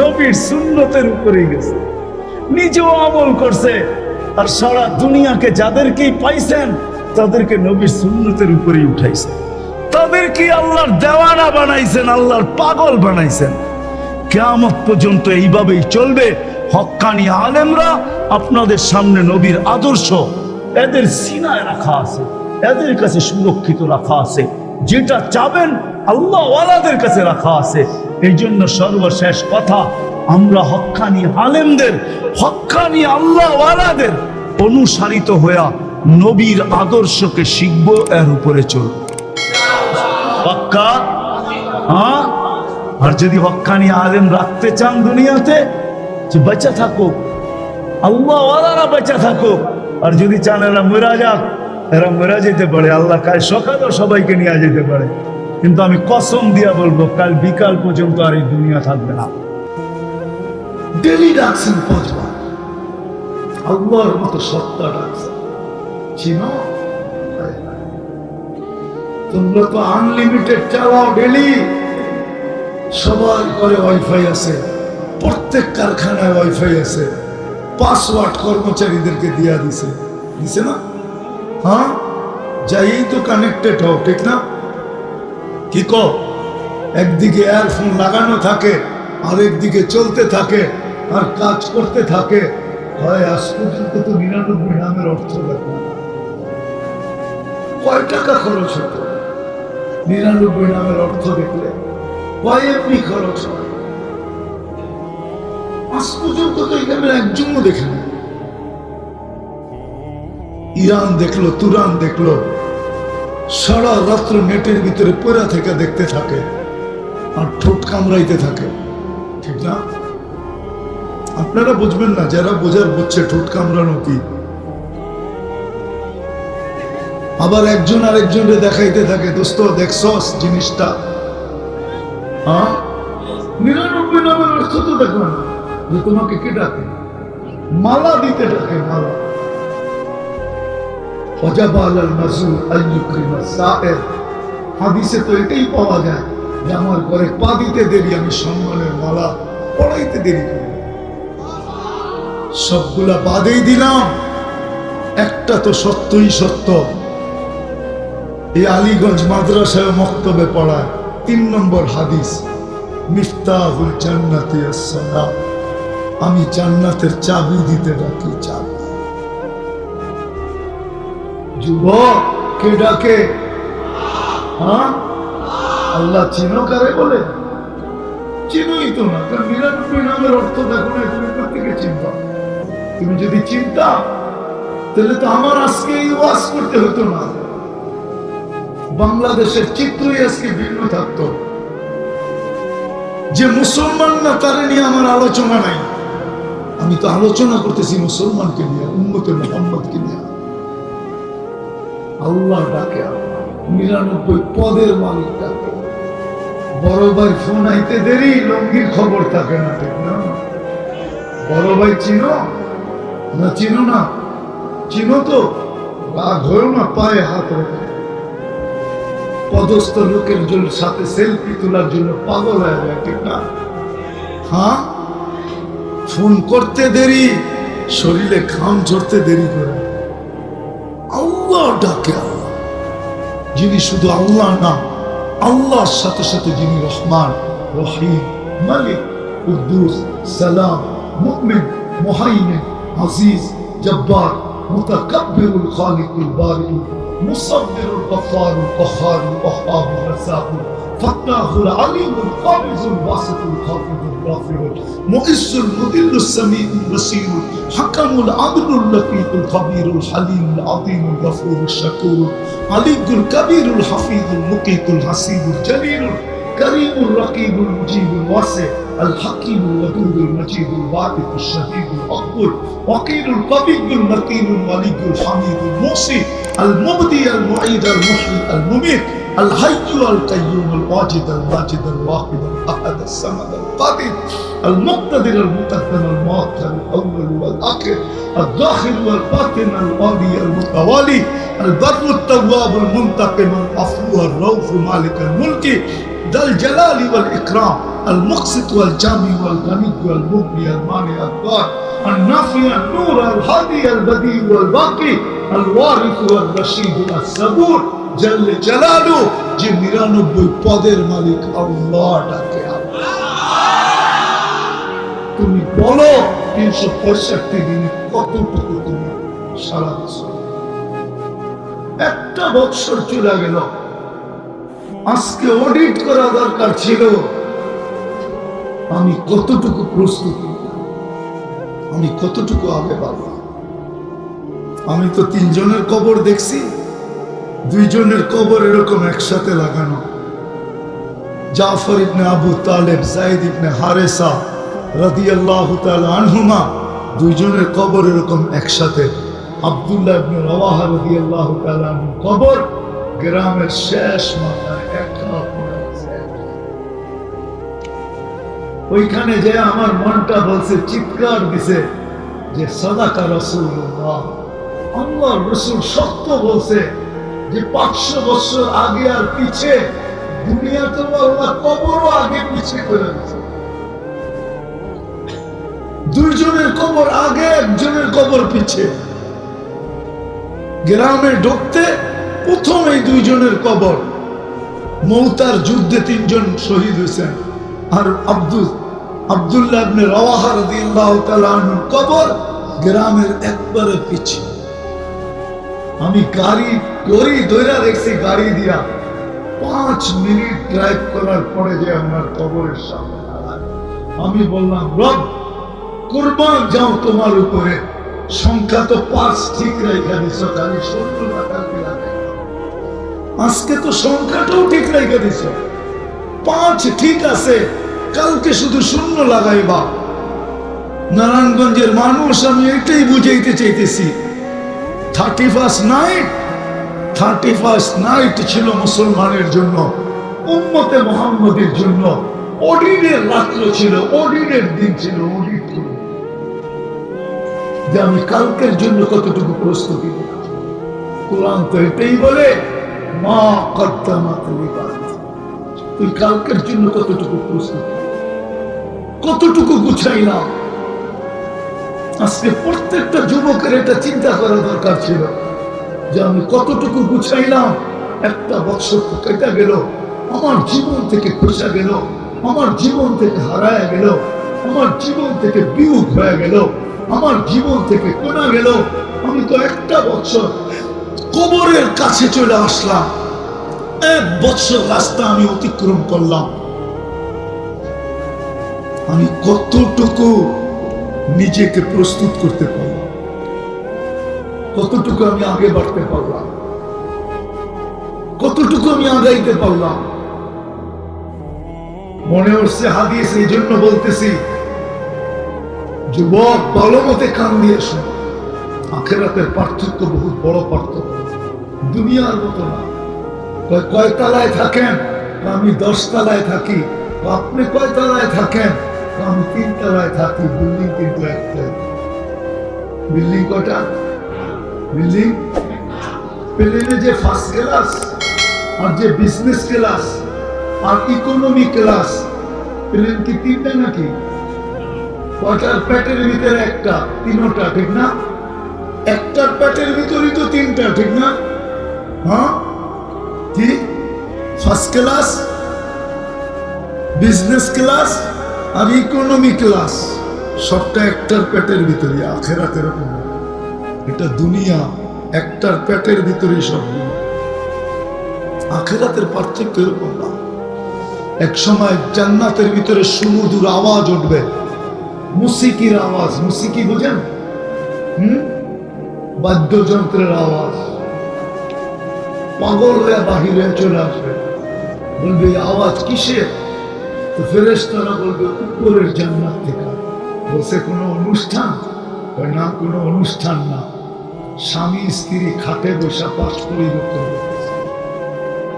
নবীর সুন্নতের উপরেই গেছে। নিজেও আমল করছে, আর সারা দুনিয়াকে যাদেরকেই পাইছেন তাদেরকে নবীর সুন্নতের উপরেই উঠাইছে। তাদেরকে আল্লাহর দেওয়ানা বানাইছেন, আল্লাহর পাগল বানাইছেন। কিয়ামত পর্যন্ত এইভাবেই চলবে। হক্কানি আলেমরা আপনাদের সামনে নবীর আদর্শ এদের সিনায় রাখা আছে, এদের কাছে সুরক্ষিত রাখা আছে। যেটা চাবেন আল্লাহ ওয়ালাদের কাছে রাখা আছে। এই জন্য সর্বশেষ কথা, আমরা হক্কানি আলেমদের, হক্কানি আল্লাহ ওয়ালাদের অনুসারিত হইয়া নবীর আদর্শকে শিখব, এর উপরে চলব। পাক্কা? হ্যাঁ। আর যদি হক্কানি আলেম রাখতে চান দুনিয়াতে, যে বেঁচে থাকুক, আল্লাহ ওয়ালারা বেঁচে থাকুক। আর যদি চান এরা মরা যাক, এরা মরা যেতে পারে, আল্লাহ কাল সকালেও সবাইকে নিয়ে যেতে পারে। কিন্তু আমি কসম দিয়া বলবো, কাল বিকাল পর্যন্ত আর এই দুনিয়া থাকবে না। ডেলি ডাকছেন 5 বার, আল্লাহর মতো সত্তা ডাকছেন। চিনো, তোমরা তো আনলিমিটেড চালাও ডেলি। সবার ঘরে ওয়াইফাই আছে, প্রত্যেক কারখানায় ওয়াইফাই আছে, পাসওয়ার্ড কর্মচারীদেরকে দিয়া দিছে, দিছে না? হ্যাঁ, যাই তো কানেক্টেড হও, ঠিক না? কি কো? একদিকে এয়ারফোন লাগানো থাকে, আরেকদিকে চলতে থাকে আর কাজ করতে থাকে। হয় আজ পর্যন্ত তো 99 নামের অর্থ দেখো, কয় টাকা খরচ হতো 99 নামের অর্থ দেখলে? কয় এমনি খরচ হয়? আজ পর্যন্ত তো এখানে একজনও দেখে না। ইরান দেখলো, তুরান দেখলো, সারা রাত্র নেটের ভিতরে পড়া থেকে দেখতে থাকে আর ঠোঁট কামড়াইতে থাকে, ঠিক না? আপনারা বুঝবেন না, যারা বোঝার বুঝছে ঠোঁট কামড়ানো কি। আবার একজন আরেকজনকে দেখাইতে থাকে, দোস্ত দেখছস জিনিসটা? হ্যাঁ, 99 নামের অর্থ তো দেখো না, যে তোমাকে কে ডাকে? মালা দিতে ডাকে, মালা। হাদিসে তো এটাই পাওয়া যায় যে আমার ঘরে পা দিতে দেরি, আমি সম্মানের মালা পড়াইতে দেরি করি। সবগুলা বাদেই দিলাম, একটা তো সত্যই সত্য, এই আলীগঞ্জ মাদ্রাসায় মক্তবে পড়ায় 3 নম্বর হাদিস, মিফতাহুল জান্নাতি আস-সালাত, আমি জান্নাতের চাবি দিতে ডাকি, চাবি। যুবক কে ডাকে? হ্যাঁ, আল্লাহ চিনো কারে বলে? চিনোই তো না, কারণ 99 নামের অর্থ দেখো না, তুমি প্রত্যেকে চিনতা। তুমি যদি চিন্তা, তাহলে তো আমার আজকে এই ওয়াজ করতে হতো না, বাংলাদেশের চিত্রই আজকে ভিন্ন থাকতো। যে মুসলমান না তারে নিয়ে আমার আলোচনা নাই, আমি তো আলোচনা করতেছি মুসলমানকে নিয়ে, উম্মতে মুহাম্মদকে নিয়ে। আল্লাহ ডাকে, 99 পদের মালিক ডাকে। বড় ভাই ফোন আইতে দেরি, লঙ্গির খবর থাকে না, ঠিক না? বড় ভাই চিনো না? চিনো না? চিনো তো, রাগ হয়েও না, পায়ে হাত রেখে পদস্থ লোকের জন্য সাথে সেলফি তোলার জন্য পাগল হয়ে যায়, ঠিক না? হ্যাঁ, ফোন করতে দেরি, শরীরে ঘাম ঝরতে দেরি করে। আল্লাহ ডাকে, আল্লাহ যিনি শুধু আল্লাহ না, আল্লাহর সাথে সাথে যিনি রহমান, রহিম, মালিক, কুদ্দুস, সালাম, মুমিন, মুহাইমিন, আজিজ, জব্বার, মুতাকাব্বিরুল খালিকুল বারি, মুসাব্বিরুল গফফারুল কহ্হারুল ওয়াহ্হাবুর রাজ্জাকুল ফাত্তাহুল আলিমুল কাবিজুল বাসিতুল খাফিদুর রাফিউল মুইসুল মুদিল্লুস সামিউল বাসীরুল হাকামুল আদলুল লতীফুল খাবীরুল হালিমুল আযীমুল গফুরুশ শাকুর আলিয়ুল কবীরুল হাফিজুল মুকীতুল হাসিবুল জলিলুল করিমুর রকিবুল মুজিবুল ওয়াসি الحكيم الودود المجيد الواقف الشديد الأكبر وقيل القوي المتين الولي الحميد الموصي المبدي المعيد المحيي المميت الحي القيوم الواجد الواجد الواحد الأحد الصمد القادر المقتدر المقدم المؤخر الأول والآخر الداخل والباطن الوالي المتوالي البر التواب المنتقم العفو الرؤوف مالك الملك ذا الجلال والإكرام المقسط والجامع والغني والمغني المانع الضار النافع النور الهادي البديع والباقي الوارث والرشيد الصبور جل جلاله যে 99 পদের মালিক আল্লাহ ডাকে। তুমি বলো 365 দিন কতটুকু তুমি সারা বছর, একটা বছর চলে গেল, আজকে অডিট করা দরকার ছিল আমি কতটুকু প্রস্তুতি, আমি কতটুকু আগে পাবো। আমি তো 3 জনের কবর দেখছি, 2 জনের কবর এরকম একসাথে লাগানো, জাফর ইবনে আবু তালেব, যায়েদ ইবনে হারেসা রাদিয়াল্লাহু তাআলা আনহুমা, 2 জনের কবর এরকম একসাথে। আব্দুল্লাহ ইবনে রাওয়াহা রাদিয়াল্লাহু তাআলা আনহু কবর গ্রামের শেষ মাথায় একা পড়ে আছে। ওইখানে যে আমার মনটা বলছে, চিৎকার দিছে যে সাদাকা রাসূলুল্লাহ, আল্লাহর রাসূল সত্য বলছে যে 500 বছর আগে আর পিছে দুনিয়া তো আল্লাহ কবরও আগে পিছে করে দিয়েছে। 2 জনের কবর আগে, 1 জনের কবর পিছে। গ্রামে ঢুকতে প্রথম এই 2 জনের কবর, মৌতার যুদ্ধে 3 জন শহীদ হয়েছেন, আর আব্দুল্লাহ ইবনে রাওয়াহা রাদিয়াল্লাহু তাআলা আনহুর কবর গ্রামের একবারে পিছে। আমি গাড়ি ধরে দেখছি, গাড়ি দিয়া 5 মিনিট ড্রাইভ করার পরে যে আমার কবরের সামনে দাঁড়ায়। আমি বললাম, রব কুরবান যাও তোমার উপরে, সংখ্যা তো 5 ঠিক রেখে দিছো, খালি 16 কালকে লাগাই, আজকে তো সংখ্যাটাও ঠিক রেখে দিছো, 5 ঠিক আছে, কালকে শুধু 0 লাগাইবা। নারায়ণগঞ্জের মানুষ, আমি এটাই বুঝাইতে চাইতেছি, 31 নাইট ছিল মুসলমানের জন্য, উম্মতে মুহাম্মদের জন্য অডিনের রাত্র ছিল, অডিনের দিন ছিল, অডিট ছিল যে আমি কালকের জন্য কতটুকু প্রস্তুতি নিলাম। কোরআন তো এটাই বলে, মা কদ্দামাত লিগাদ, তুই কালকের জন্য কতটুকু প্রস্তুতি, কতটুকু গুছাইলাম। আজকে প্রত্যেকটা যুবকের এটা চিন্তা করা দরকার ছিল যে আমি কতটুকু গুছাইলাম, একটা বছর তো কেটে গেল, আমার জীবন থেকে খসে গেল, আমার জীবন থেকে হারায় গেল, আমার জীবন থেকে বিয়োগ হয়ে গেল, আমার জীবন থেকে কোনা গেল। আমি তো একটা বছর কবরের কাছে চলে আসলাম, 1 বছর রাস্তা আমি অতিক্রম করলাম। আমি কতটুকু নিজেকে প্রস্তুত করতে পারলাম, কতটুকু আমি আগে বাড়তে পারলাম, কতটুকু আমি আগাইতে পারলাম। মনে হচ্ছে হাদিস, এই জন্য বলতেছি যুবক ভালো মতে কান দিয়ে শোনো, আখেরাতের পার্থক্য বহুত বড় পার্থক্য, দুনিয়ার মতো না। কয় তলায় থাকেন? আমি 10 তলায় থাকি। আপনি কয় তলায় থাকেন? আমি 3 তলায় থাকি। বিল্ডিং কিন্তু একটাই। বিল্ডিং কটা? বিল্ডিং প্লেনে যে ফার্স্ট ক্লাস আর যে বিজনেস ক্লাস আর ইকোনমি ক্লাস, প্লেন কি 3টা নাকি? কয়টার পেটের ভিতরে একটা? 3টা, ঠিক না? একটার পেটের ভিতরেই তো 3টা, ঠিক না? হ্যাঁ, কি ফার্স্ট ক্লাস, বিজনেস ক্লাস আর ইকোনমি ক্লাস, সবটা একটার পেটের ভিতরে। আখেরাতের এরকম, এটা দুনিয়া একটার পেটের ভিতরে সব। আখেরাতের পার্থক্য এরকম না। এক সময় জান্নাতের ভিতরে সুমধুর আওয়াজ উঠবে, মুসিকির আওয়াজ। মুসিকি বুঝেন? বাদ্যযন্ত্রের আওয়াজ। পাগল হয়ে বাহিরে চলে আসবে, বলবে এই আওয়াজ কিসের? তো ফেরেশতারা বলবে উপরের জান্নাত থেকে। বসে কোনো অনুষ্ঠান? না, কোনো অনুষ্ঠান না। স্বামী স্ত্রী খাটে বসা পাশ পরিবর্তন করতেছে।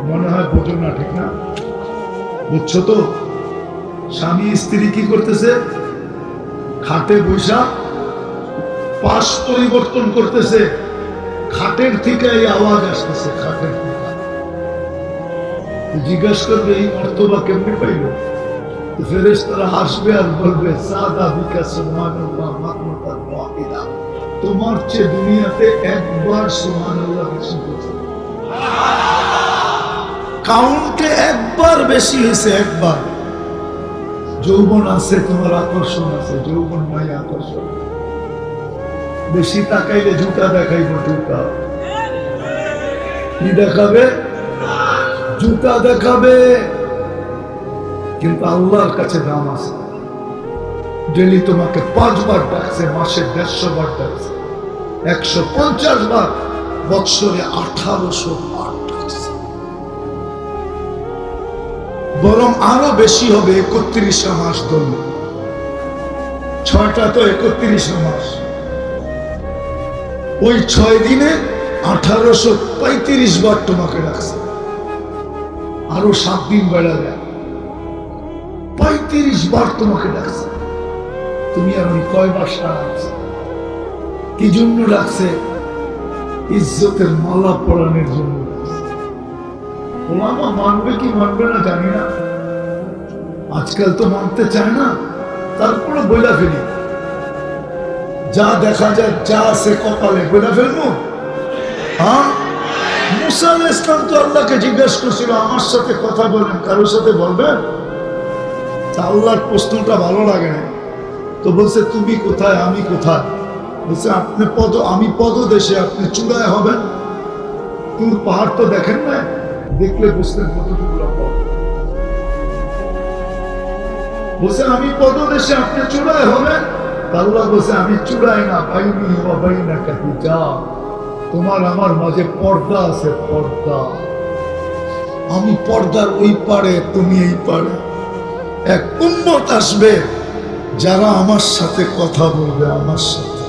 মনে হয় বোঝো না, ঠিক না? বুঝছো তো? স্বামী স্ত্রী কি করতেছে? খাটে বসা পাশ পরিবর্তন করতেছে। খাটের থেকে এই আওয়াজ আসতেছে, খাটের থেকে। জিজ্ঞাসা করবে এই অর্থ বা কেমনে পাইল? ফেরেশতারা হাসবে আর বলবে সাদা বিকা সুবহানাল্লাহ মাতমাতান ওয়াহিদা। তোমার চেয়ে দুনিয়াতে একবার সুবহানাল্লাহ বেশি হয়েছে, কাউন্টে একবার বেশি হয়েছে, একবার। যৌবন আছে, তোমার আকর্ষণ আছে, যৌবন নাই আকর্ষণ। বেশি তাকাইলে জুতা দেখাইব, জুতা কি দেখাবে? জুতা দেখাবে। কিন্তু আল্লাহর কাছে দাম আছে। ডেলি তোমাকে 5 বার ডাকছে, মাসে 150 বার ডাকছে, 150 বার, বৎসরে 1800 বার ডাকছে। বরং আরো বেশি হবে 31 মাস ধরলে। 6টা তো 31 মাস। ওই 6 দিনে 1835 বার তোমাকে ডাকছে। আরো 7 দিন বেড়া যায়, 35 বার তোমাকে ডাকছে। তুমি আর ওই কয়বার সারা আছে? কি জন্য ডাকছে? ইজ্জতের মালা পরানোর জন্য। ওলামা মানবে কি মানবে না জানি না, আজকাল তো মানতে চায় না। তারপরে বইলা ফেলি, যা দেখা যায়, যা আছে কপালে বইলা ফেলবো। হ্যাঁ, মুসা আলাইহিস সালাম তো আল্লাহকে জিজ্ঞাসা করছিল আমার সাথে কথা বলেন, কারোর সাথে বলবেন? আল্লাহর প্রশ্নটা ভালো লাগে না, তো বলছে তুমি কোথায়, আমি কোথায়? বলছে আপনি আমি পদদেশে, আপনি চূড়ায় হবেন। তুর পাহাড় তো দেখেন না, দেখলে বুঝতেন কতটুকু লম্বা। বলছে আমি পদদেশে, আপনি চূড়ায় হবেন। আল্লাহ বলছে আমি চূড়ায় না, বাইনি ওয়া বাইনাকা হিজাব। তোমার আমার মাঝে পর্দা আছে, পর্দা। আমি পর্দার ওই পারে, তুমি এই পারে। এক উম্মত আসবে যারা আমার সাথে কথা বলবে, আমার সাথে।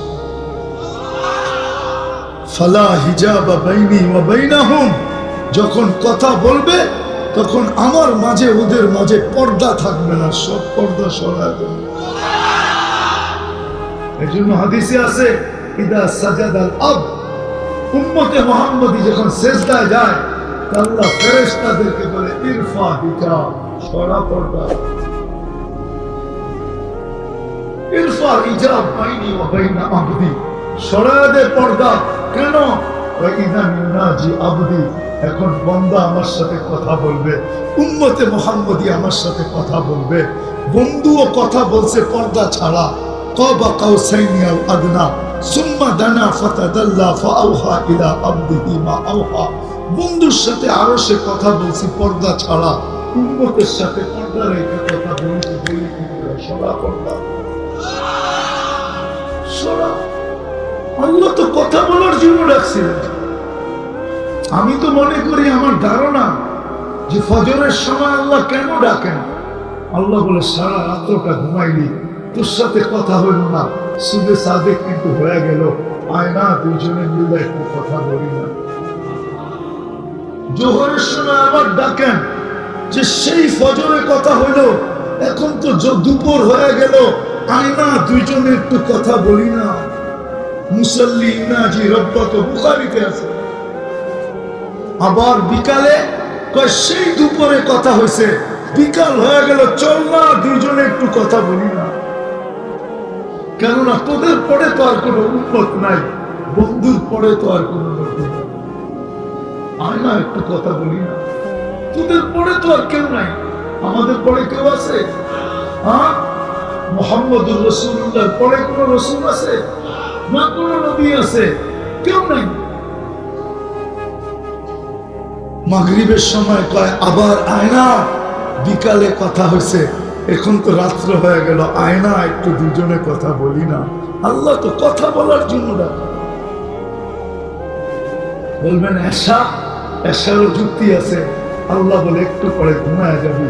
ফালা হিজাবা বাইনি ওয়া বাইনাহুম। যখন কথা বলবে তখন আমার মাঝে ওদের মাঝে পর্দা থাকবে না, সব পর্দা সরায় দেবে। এই জন্য হাদিসে আছে ইদা সাজাদাল আব, উম্মতে মুহাম্মদী যখন সিজদায় যায় আল্লাহ ফেরেশতাদেরকে বলে ইরফা হিজাব, সরা পর্দা। ইরফা হিজাব বাইনি ওয়া বাইনা আবদি, সরায় দে পর্দা। কেন? এখন বান্দা আমার সাথে কথা বলবে, উম্মতে মুহাম্মদী আমার সাথে কথা বলবে। বন্ধুও কথা বলছে পর্দা ছাড়া, কাবা কাউসাইনি আও আদনা সুম্মা দানা ফাতাদাল্লা ফাআওহা ইলা আবদিহি মা আওহা। বন্ধুর সাথে আরো সে কথা বলছি পর্দা ছাড়া, উম্মতের সাথে পর্দা রেখে কথা বলতে বলি সরা পর্দা সরা। আল্লাহ তো কথা বলার জন্য রাখছিলেন। আমি তো মনে করি, আমার ধারণা যে ফজরের সময় আল্লাহ কেন ডাকেন? আল্লাহ বলে সারা রাত্রটা ঘুমাইলি, তোর সাথে কথা হইল না, সুবে সাদেক কিন্তু হয়ে গেল, আয়না দুইজনে মিলে একটু কথা বলি না। জোহরের সময় আবার ডাকেন যে সেই ফজরে কথা হইল, এখন তো দুপুর হয়ে গেল, আয়না দুইজনে একটু কথা বলি না। মুসল্লি ইনাজি রব্বা তো বুখারীতে আছে। আবার বিকালে কয় সেই দুপুরে কথা হয়েছে, বিকাল হয়ে গেল, চল না দুইজনে একটু কথা বলি না। কেননা তোদের পরে তো আর কোনো উম্মত নাই, বন্ধুর পরে তো আর কোনো নবী নাই। আয় না একটু কথা বলি না, তোদের পরে তো আর কেউ নাই, আমাদের পরে কেউ আছে? হ্যাঁ, মুহাম্মদুর রাসূলুল্লাহর পরে কোনো রাসূল আছে না? কোনো নবী আছে? কেউ নাই। মাগরিবের সময় কয় আবার আয়না বিকালে কথা হয়েছে, এখন তো রাত্র হয়ে গেল, আয়না একটু দুজনে কথা বলি না। আল্লাহ তো কথা বলার জন্য ডাকে। বলবেন এসারও যুক্তি আছে। আল্লাহ বলে একটু পরে ঘুমায় যাবি,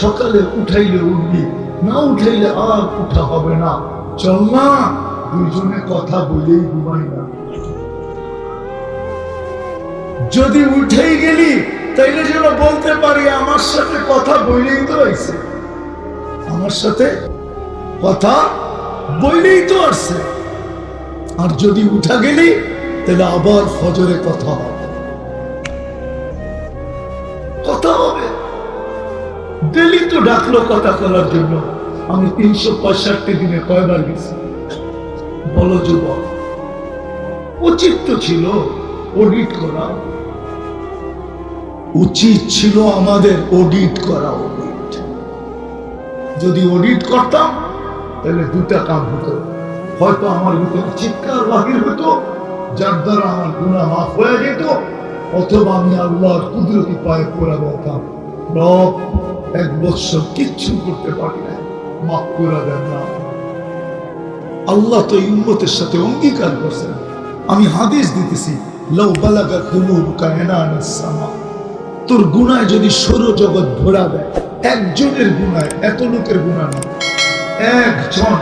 সকালে উঠাইলে উঠবি, না উঠাইলে আর উঠা হবে না, চল না দুইজনে কথা বলেই ঘুমাই না। যদি উঠেই গেলি তাইলে যেন বলতে পারি আমার সাথে কথা বলেই তো আইছে, আমার সাথে কথা বলেই তো আসছে। আর যদি উঠা গেলি তাহলে আবার ফজরে কথা হবে, কথা হবে। ডেলি তো ডাকলো কথা বলার জন্য। আমি 365 দিনে কয়বার গেছি বলো যুবক? উচিত তো ছিল অডিট করা, উচিত ছিল আমাদের অডিট করা। অডিট যদি অডিট করতাম তাহলে দুটা কাম হতো, হয়তো আমার ভিতরে চিৎকার বাহির হতো যার দ্বারা আমার গুনাহ মাফ হয়ে যেত, অথবা আমি আল্লাহর কুদরতি পায়ে পড়ে বলতাম, রব 1 বছর কিচ্ছু করতে পারি না, মাফ করে দেন না। আল্লাহ তো উম্মতের সাথে অঙ্গীকার করছেন। আমি হাদিস দিতেছি, লাউ বালাগা কুলুবুকা ইনানাস সামা, তোর গুনায় যদি সৌরজগৎ ভরা দেয়, একজনের গুনায়, এত লোকের গুনাহ না, একজন,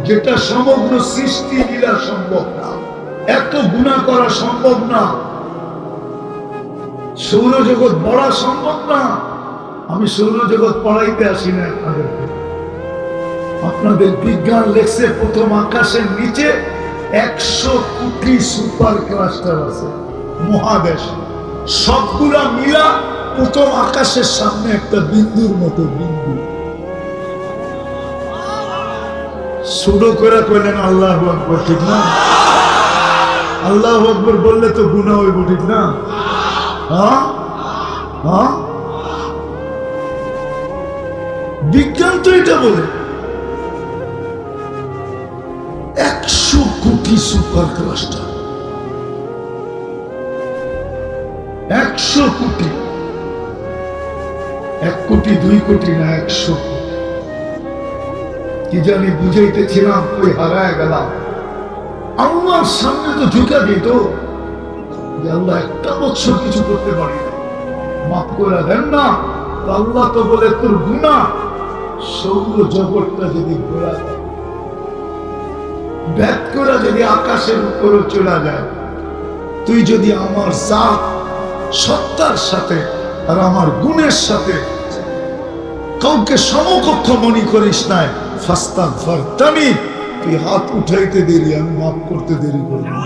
যেটা সমগ্র সৃষ্টি লীলা সম্ভব না, এত গুনাহ করা সম্ভব না, সৌরজগৎ পড়া সম্ভব না। আমি সৌরজগৎ পড়াইতে আসি না আপনাদেরকে। আপনাদের বিজ্ঞান লেখছে প্রথম আকাশের নিচে 100 কোটি সুপার ক্লাস্টার আছে, মহাদেশ, সবগুলা মিলা প্রথম আকাশের সামনে একটা বিন্দুর মতো বিন্দু। সুডো করে কইলেন আল্লাহু আকবার, ঠিক না? আল্লাহু আকবার বললে তো গুনাহ হইব, ঠিক না? হ্যাঁ হ্যাঁ, বিজ্ঞান তো এটা বলে। 100 কোটি সুপার ক্লাস্টার, 100 কোটি, 1 কোটি 2 কোটি না, 100 কোটি। কি জানি বুঝাইতেছিলাম, ওই হারায় গেলাম। আমার সামনে তো ঝুঁকা দিত যে আল্লাহ 1 বছর কিছু করতে পারি না, মাফ করে দেন না। আল্লাহ তো বলে তোর গুনাহ সৌর জগৎটা যদি ঘোরা যায়, ব্যাট করে যদি আকাশের উপরে চলে যায়, তুই যদি আমার জাত সত্তার সাথে আর আমার গুণের সাথে কাউকে সমকক্ষ মনে করিস নাই, ফাস্তাগফিরতানি, তুই হাত উঠাইতে দেরি, আমি মাফ করতে দেরি করি না।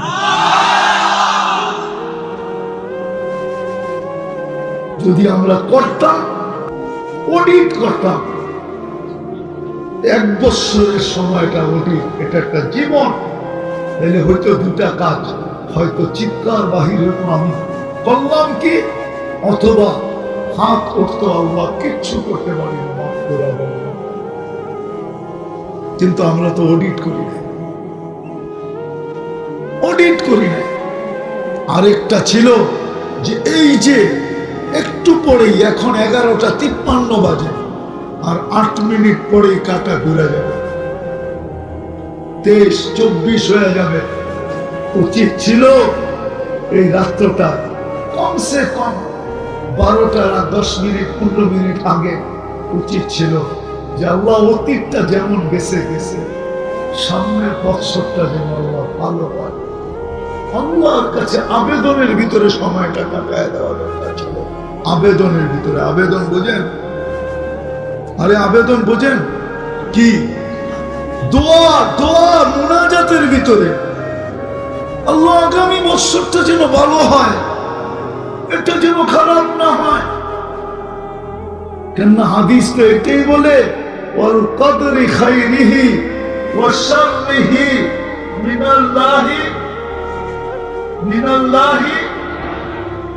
যদি আমরা করতাম, অডিট করতাম, 1 বছরের সময়টা অডিট, এটা একটা জীবন, তাহলে হয়তো 2টা কাজ হয়তো চিৎকার বাহির হতো আমি করলাম কি, অথবা হাত উঠতো আল্লাহ কিচ্ছু করতে পারি না, মাফ করে দাও। কিন্তু আমরা তো অডিট করি না, অডিট করি না। আরেকটা ছিল যে এই যে একটু পরেই, এখন 11:53 বাজে, আর 8 মিনিট পরেই কাটা ঘুরে যাবে, 23-24 হয়ে যাবে। উচিত ছিল এই রাত্রটা কমসে কম 12:10 মিনিট 15 মিনিট আগে উচিত ছিল যে আল্লাহ অতীতটা যেমন গেছে গেছে, সামনের বৎসরটা যেন আল্লাহ ভালো হয়। আল্লাহর কাছে আবেদনের ভিতরে সময়টা কাটায় দেওয়া দরকার ছিল। আবেদনের ভিতরে, আবেদন বোঝেন? আরে আবেদন বোঝেন কি? দোয়া, দোয়া মুনাজাতের ভিতরে আল্লাহ আগামী বৎসরটা যেন ভালো হয়, এটা যেন খারাপ না হয়। কেননা হাদিস তো এটাই বলে, ওয়াল কদরি খাইরিহি ওয়া শাররিহি মিনাল্লাহি, মিনাল্লাহি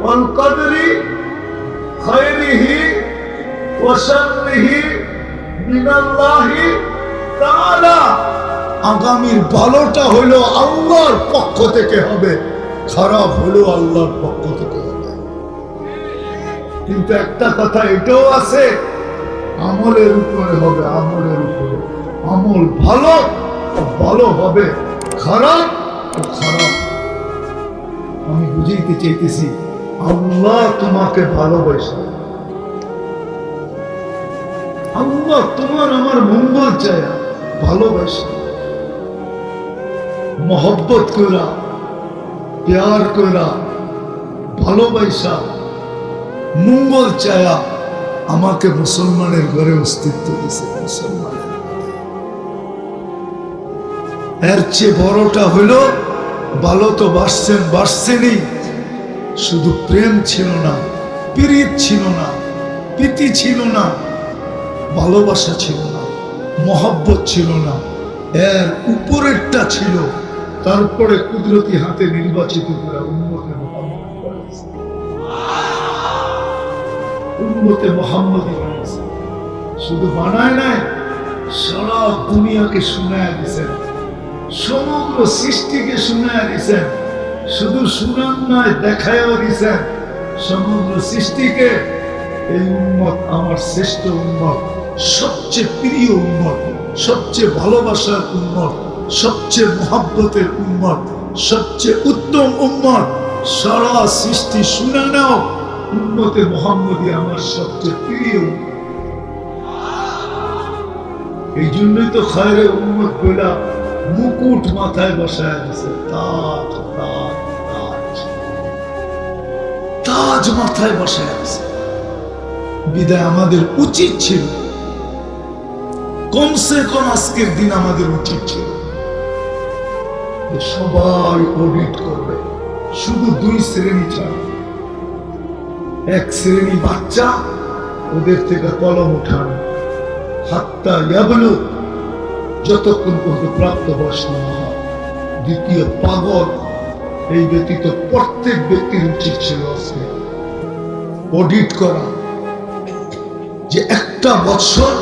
ওয়াল কদরি খাইরিহি ওয়া শাররিহি মিনাল্লাহি তাআলা। আগামীর ভালোটা হলো আল্লাহর পক্ষ থেকে হবে, খারাপ হলো আল্লাহর পক্ষ থেকে হবে। কিন্তু একটা কথা এটাও আছে, আমলের উপরে হবে, আমলের উপরে। আমল ভালো, ভালো হবে, খারাপ খারাপ। আমি বুঝাইতে চাইতেছি, আল্লাহ তোমাকে ভালোবাসে, আল্লাহ তোমার আমার মঙ্গল চায়, ভালোবাসে, মোহব্বত করা, প্যার করা, ভালোবাসা, মঙ্গল চায়া আমাকে মুসলমানের ঘরে অস্তিত্ব দিয়েছে। মুসলমানের এর চেয়ে বড়টা হলো, ভালো তো বাসছেন, বাসছেনই, শুধু প্রেম ছিল না, প্রীত ছিল না, প্রীতি ছিল না, ভালোবাসা ছিল না, মহব্বত ছিল না, এর উপরেরটা ছিল। তারপরে কুদরতি হাতে নির্বাচিত করে উম্মতে মুহাম্মদ বানাইছে, উম্মতে মুহাম্মদ বানাইছে। শুধু বানায় নাই, সারা দুনিয়াকে শুনায় দিয়েছেন, সমগ্র সৃষ্টিকে শুনায় দিয়েছেন। শুধু শুনান নয়, দেখায়ও দিয়েছেন সমগ্র সৃষ্টিকে, এই উম্মত আমার শ্রেষ্ঠ উম্মত, সবচেয়ে প্রিয় উম্মত, সবচেয়ে ভালোবাসার উম্মত, সবচেয়ে মহব্বতের উম্মত, সবচেয়ে উত্তম উম্মত। সারা সৃষ্টি শুনে নাও, উম্মতে মুহাম্মদী আমার সবচেয়ে প্রিয়। এই জন্যই তো খায়রে উম্মত বলা মুকুট মাথায় বসায় দিছে, তাজ তাজ তাজ, তাজ মাথায় বসায় দিছে। বিদায় আমাদের উচিত ছিল, কমসে কম আজকের দিন আমাদের উচিত ছিল সবাই অডিট করবে। শুধু 2 শ্রেণী ছাড়া, 1 শ্রেণী বাচ্চা, ওদের থেকে কলম উঠান, হাত্তা ইয়াবলু, যতক্ষণ পর্যন্ত প্রাপ্ত বয়স না হয়। 2 পাগল। এই ব্যতীত প্রত্যেক ব্যক্তির উচিত ছিল আজকে অডিট করা, যে একটা বছর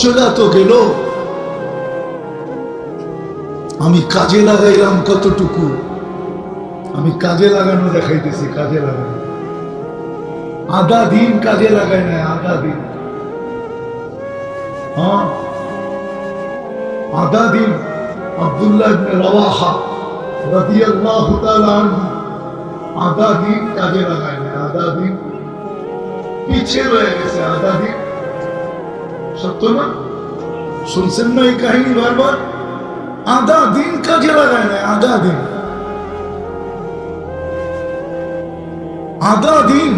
চলে তো গেল, আমি কাজে লাগাইলাম কতটুকু। আমি কাজে লাগানো দেখাইতেছি, কাজে লাগানো, আধা দিন কাজে লাগাই না, আধা দিন, হ্যাঁ আধা দিন। আব্দুল্লাহ ইবনে রাওয়াহা রাদিয়াল্লাহু তাআলা আনহু আধা দিন কাজে লাগায় না, আধা দিন পিছিয়ে রয়ে গেছে, আধা দিন। সত্য না? শুনছেন না এই কাহিনী বারবার? আধা দিন কাজে লাগায় না, আধা দিন, আধা দিন।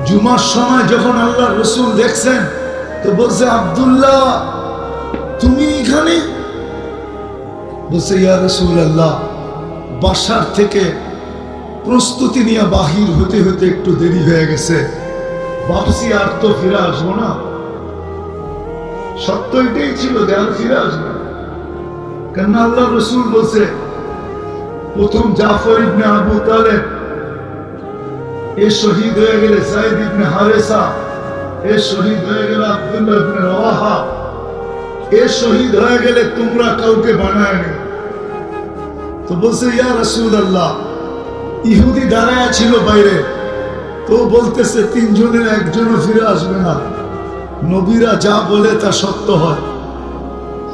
জুমার সময় যখন আল্লাহ রসুল দেখছেন, তো বলছে, আব্দুল্লাহ তুমি এখানে? বলছে, ইয়া রাসূলুল্লাহ, বাসার থেকে প্রস্তুতি নিয়ে বাহির হতে হতে একটু দেরি হয়ে গেছে, ভাবছি আর তো ফিরে আসবো না। সত্য এটাই ছিল যে আর ফিরে আসবো, কেন আল্লাহ রসুল বলছে প্রথম জাফর ইবনে আবু তালেব এ শহীদ হয়ে গেলে, যায়েদ ইবনে হারেসা এ শহীদ হয়ে গেলে, আব্দুল্লাহ ইবনে রওয়াহা এ শহীদ হয়ে গেলে, তোমরা কাউকে বানায় নি। তো বলছে ইয়া রাসূলুল্লাহ, ইহুদি দাঁড়ায় ছিল বাইরে, তো বলতেছে তিনজনের একজনও ফিরে আসবে না, নবীরা যা বলে তা সত্য হয়।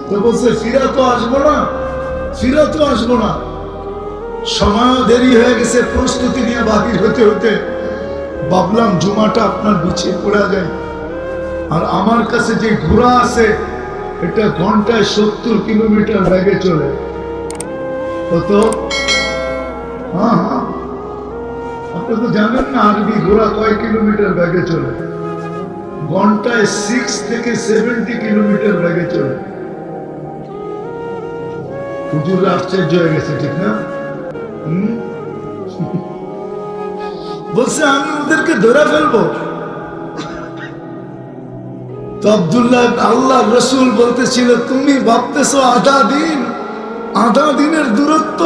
তো বলছে ফিরা তো আসবো না, ফিরা তো আসবো না। সময় দেরি হয়ে গেছে, প্রস্তুতি নিয়ে বাহির হতে হতে ভাবলাম জুমাটা আপনার বিছিয়ে পড়া যায়। আর আমার কাছে যে ঘোড়া আছে এটা ঘন্টায় 70 কিলোমিটার বেগে চলে। কত? হ্যাঁ হ্যাঁ, আপনি তো জানেন না আরবি ঘোড়া কয় কিলোমিটার বেগে চলে? ঘন্টায় 6 থেকে 70 কিলোমিটার বেগে চলে। হুজুর আশ্চর্য হয়ে গেছে, ঠিক না? বলছে আমি ওদেরকে ধরে ফেলবো। তো আব্দুল্লাহ, আল্লাহ রসুল বলতেছিল তুমি ভাবতেছো আধা দিনের দূরত্ব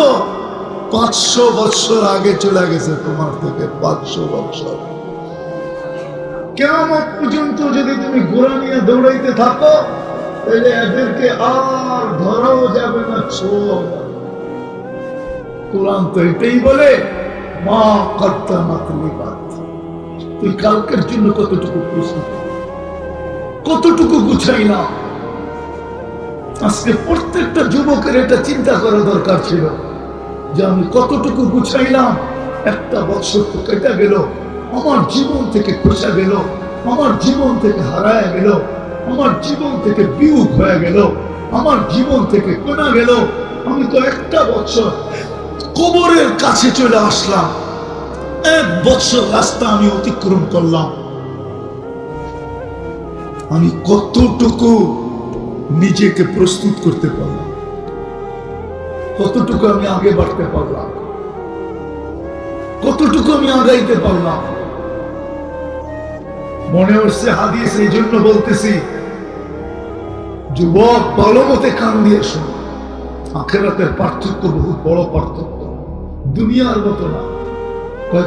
500 বছর আগে চলে গেছে তোমার থেকে, 500 বছর। কিয়ামত পর্যন্ত যদি তুমি ঘোড়া নিয়ে দৌড়াইতে থাকো তাহলে এদেরকে আর ধরাও যাবে না, ছোঁয়াও যাবে না। কোরআন তো এটাই বলে, মা কদ্দামাত লিগাদ। তুই কালকের জন্য কতটুকু প্রস্তুত, কতটুকু গুছাইলাম। আজকে প্রত্যেকটা যুবকের এটা চিন্তা করা দরকার ছিল যে আমি কতটুকু গুছাইলাম। একটা বছর তো কেটে গেল, আমার জীবন থেকে খসে গেল, আমার জীবন থেকে হারায় গেল, আমার জীবন থেকে বিয়োগ হয়ে গেল, আমার জীবন থেকে কোনা গেল। আমি তো একটা বছর কবরের কাছে চলে আসলাম, 1 বছর রাস্তা আমি অতিক্রম করলাম। আমি কতটুকু নিজেকে প্রস্তুত করতে পারলাম, কতটুকু আমি আগে বাড়তে পারলাম, কতটুকু আমি আগাইতে পারলাম। মনে হচ্ছে হাদিস, এই জন্য বলতেছি যুবক ভালো মতে কান দিয়ে শোন। আখিরাতের পার্থক্য বহুত বড় পার্থক্য, দুনিয়ার মতো না।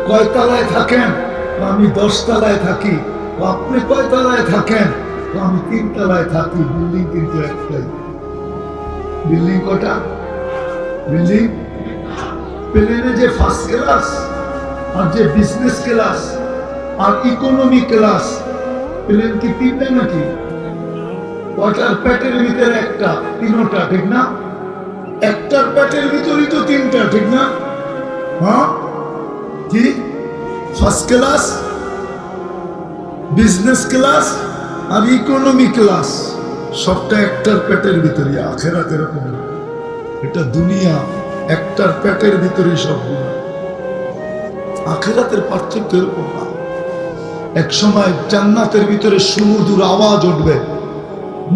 কয় তলায় থাকেন? আমি 10 তলায় থাকি। আপনি কয় তলায় থাকেন? আমি 3 তলায় থাকি। বিল্ডিং কিন্তু একটাই। বিল্ডিং কটা? বিল্ডিং প্লেনে যে ফার্স্ট ক্লাস আর যে বিজনেস ক্লাস আর ইকোনমি ক্লাস, প্লেন কি 3টা নাকি? কয়টার পেটের ভিতরে একটা? 3টা, ঠিক না? একটার পেটের ভিতরেই তো 3টা, ঠিক না? হ্যাঁ, কি ফার্স্ট ক্লাস, বিজনেস ক্লাস আর ইকোনমি ক্লাস, সবটা একটার পেটের ভিতরে। আখিরাত এরকম না, এটা দুনিয়া, একটার পেটের ভিতরে সবগুলো। আখিরাতের পার্থক্য এরকম না। এক সময় জান্নাতের ভিতরে সুমধুর আওয়াজ উঠবে,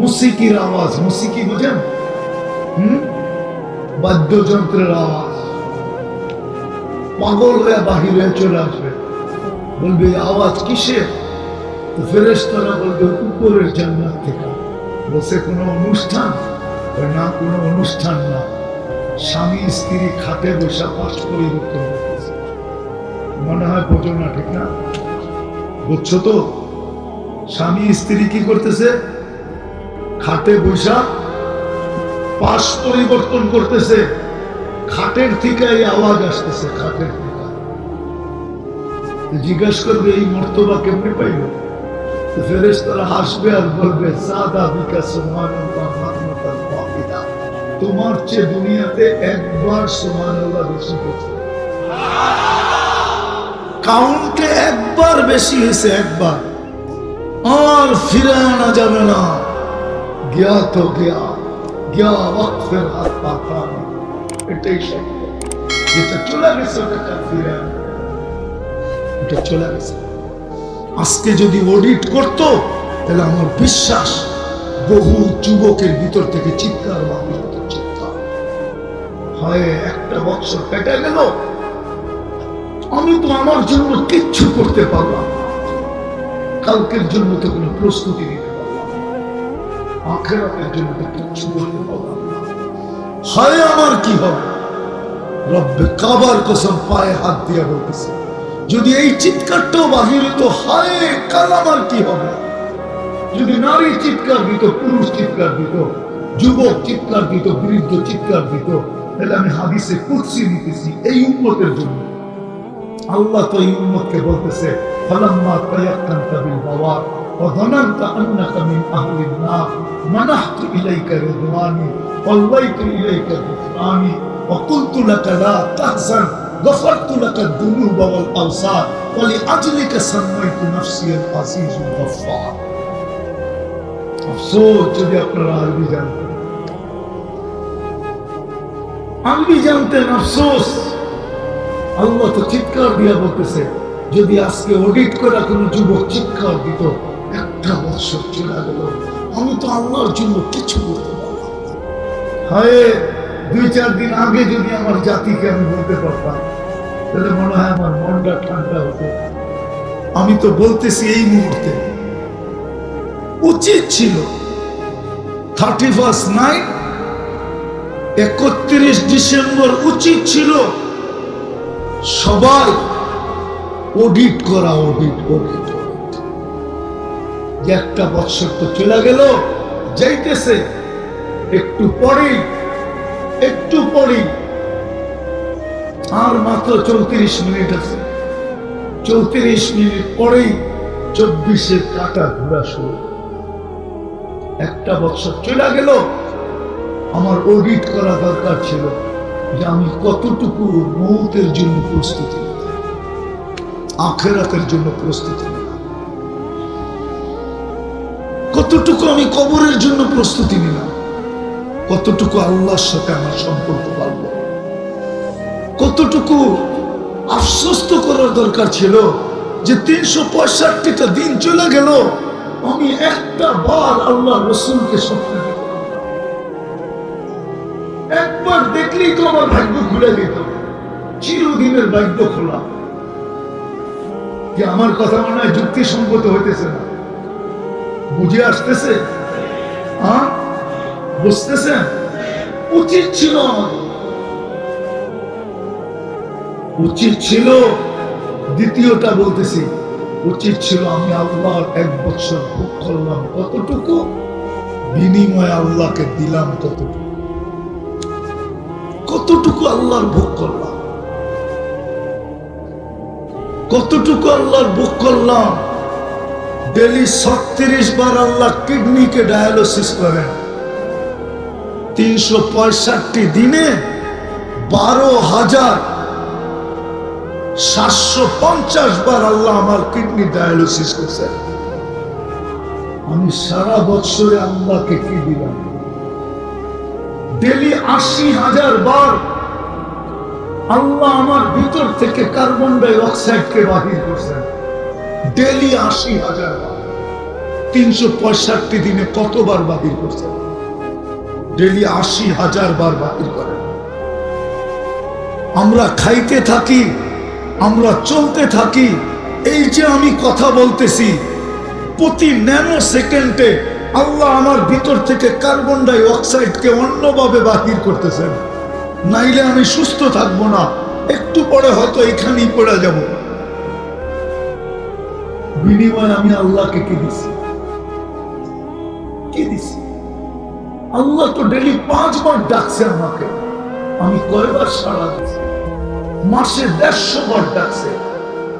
মুসিকির আওয়াজ। মুসিকি বুঝেন? বাদ্যযন্ত্রের আওয়াজ। পাগল হয়ে বাহিরে চলে আসবে, বলবে আওয়াজ কিসের? তো ফেরেশতারা বলবে উপরের জান্নাত থেকে। বসে কোনো অনুষ্ঠান? না, কোনো অনুষ্ঠান না। স্বামী স্ত্রী খাটে বসে পাশ পরিবর্তন করতেছে। মনে হয় বোঝো না, ঠিক না? বুঝছো তো? স্বামী স্ত্রী কি করতেছে? খাটে বসা পাশ পরিবর্তন করতেছে। খাটের থেকে এই আওয়াজ আসতেছে, খাটের থেকে। জিজ্ঞাসা করবে এই মর্তবা কেমনে পাইল? ফেরেশতারা হাসবে আর বলবে সাদা বিকা সুবহানাল্লাহ মাহমুদান ওয়াহিদা। তোমার চেয়ে দুনিয়াতে একবার সুবহানাল্লাহ বেশি হয়েছে, কাউন্টে একবার বেশি হয়েছে, একবার। আর ফিরে আনা যাবে না। গিয়া তো গিয়া, গিয়া ওয়াক্ত ফির হাত পাতা। এটাই সত্য, যেটা চলে গেছে ওটা ফিরে আনা, এটা চলে গেছে। আজকে যদি অডিট করতো তাহলে আমার বিশ্বাস বহু যুবকের ভিতর থেকে চিৎকার বাড়ি হতো, চিৎকার। হয় একটা বছর কেটে গেল, আমি তো আমার জন্য কিচ্ছু করতে পারলাম না, কালকের জন্য তো কোনো প্রস্তুতি নিতে পারলাম না, আখিরাতের জন্য তো কিচ্ছু করতে পারলাম না। হয় আমার কি হবে? রব্বে কাবার কসম পায়ে হাত দিয়ে বলতেছে, যদি এই চিৎকারটাও বাহির হতো, হায় কাল আমার কি হবে? যদি নারী চিৎকার দিত, পুরুষ চিৎকার দিত, যুবক চিৎকার দিত, বৃদ্ধ চিৎকার দিত, তাহলে আমি হাদিসে কুদসি নিতেছি এই উম্মতের জন্য। আল্লাহ তো এই উম্মতকে বলতেছে, ফালাম্মা তায়াক্কানতা বিল বাওয়ার ওয়া যানানতা আন্নাকা মিন আহলিন নার মানাহতু ইলাইকা রিদওয়ানি ওয়াল্লাইতু ইলাইকা গুফরানি ওয়া কুলতু লাকা লা তাহজান غفرت لك الذنوب والأوصار ولأجلك سميت نفسي العزيز الغفار। আফসোস যদি আপনারা আরবি জানতেন, আরবি জানতেন, আফসোস। আল্লাহ তো চিৎকার দিয়া বলতেছে, যদি আজকে অডিট করা কোনো যুবক চিৎকার দিত, একটা বছর চলে গেল, আমি তো আল্লাহর জন্য কিছু করতে পারলাম না। হায় 2-4 দিন আগে যদি আমার জাতিকে আমি বলতে পারতাম, তাহলে মনে হয় আমার মনটা ঠান্ডা হতো। আমি তো বলতেছি এই মুহূর্তে উচিত ছিল 31st নাইট 31 ডিসেম্বর উচিত ছিল সবাই অডিট করা, অডিট। যে একটা বছর তো চলে গেল, যাইতেছে, একটু পরেই আর মাত্র 34 মিনিট আছে। 34 মিনিট পরেই 24-এর কাঁটা ঘোরা শুরু। একটা বছর চলে গেল, আমার অডিট করা দরকার ছিল যে আমি কতটুকু মৌতের জন্য প্রস্তুতি নিলাম, আখিরাতের জন্য প্রস্তুতি নিলাম, কতটুকু আমি কবরের জন্য প্রস্তুতি নিলাম, কতটুকু আল্লাহর সাথে আমার সম্পর্ক পারবো, কতটুকু আফসোস তো করার দরকার ছিল যে 365টা দিন চলে গেল, আমি একটা বার আল্লাহ রসুলকে স্বপ্নে দেখলাম। একবার দেখলেই তো আমার ভাগ্য খুলে যেত, চিরদিনের ভাগ্য খোলা। যে আমার কথা মনে হয় যুক্তিসঙ্গত হইতেছে না, বুঝে আসতেছে? হ্যাঁ, বুঝতেছেন? উচিত ছিল, উচিত ছিল। দ্বিতীয়টা বলতেছি, উচিত ছিল আমি আল্লাহর 1 বছর ভোগ করলাম কতটুকু, বিনিময়ে আল্লাহকে দিলাম কতটুকু আল্লাহর ভোগ করলাম, কতটুকু আল্লাহর ভোগ করলাম। ডেলি 36 বার আল্লাহ কিডনিকে ডায়ালিসিস করেন, 365 দিনে 12,750 বার আল্লাহ আমার কিডনি ডায়ালিসিস করছেন। আমি সারা বছরে আল্লাহকে কি দিলাম? ডেলি 80,000 বার আল্লাহ আমার ভিতর থেকে কার্বন ডাই অক্সাইডকে বাহির করছেন। ডেলি 80,000 বার। 365 দিনে কতবার বাহির করছেন? ডেলি 80,000 বার বাহির করেন। আমরা খাইতে থাকি, আমরা চলতে থাকি, এই যে আমি কথা বলতেছি, প্রতি ন্যানো সেকেন্ডে আল্লাহ আমার ভিতর থেকে কার্বন ডাই অক্সাইডকে অন্যভাবে বাহির করতেছেন। নাইলে আমি সুস্থ থাকবো না, একটু পরে হয়তো এখানেই পড়ে যাব। বিনিময়ে আমি আল্লাহকে কি দিছি? কি দিছি? আল্লাহ তো ডেলি 5 বার ডাকছে আমাকে, আমি কয়বার সাড়া দিছি? মাসে 150 বার ডাকছে,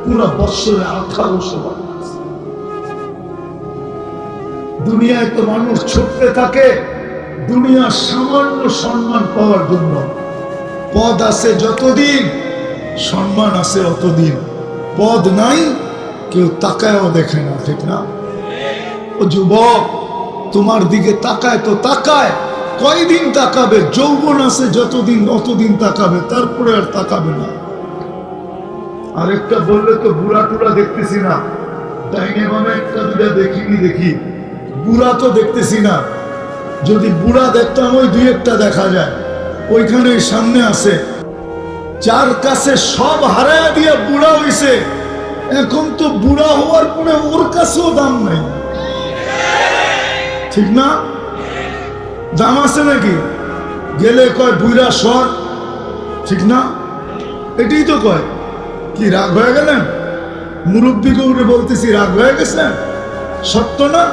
পুরো বছরে 1800 বার ডাকছে। দুনিয়ায় তো মানুষ ছুটতে থাকে দুনিয়ার সামান্য সম্মান পাওয়ার জন্য। পদ আছে যতদিন, সম্মান আছে অতদিন। পদ নাই, কেউ তাকায়ও দেখে না, ঠিক না? ও যুবক, তোমার দিকে তাকায় তো তাকায়, কয়দিন তাকাবে? যৌবন আছে যতদিন অতদিন তাকাবে, তারপরে আর তাকাবে না। আরেকটা বললে তো বুড়া টুরা দেখতেছি না, ডাইনে বামে একটা দুটা দেখিনি, দেখি বুড়া তো দেখতেছি না। যদি বুড়া দেখতাম ওই 2-1টা দেখা যায়, ওইখানে সামনে আছে। যার কাছে সব হারায় দিয়ে বুড়া হইছে, এখন তো বুড়া হওয়ার পরে ওর কাছেও দাম নাই, ঠিক না? দাম আছে নাকি? গেলে কয় বুড়া সর, ঠিক না? এটাই তো কয়। কি রাগ হয়ে গেলেন? মুরব্বীকে উঠে বলতেছি রাগ হয়ে গেছেন? সত্য না?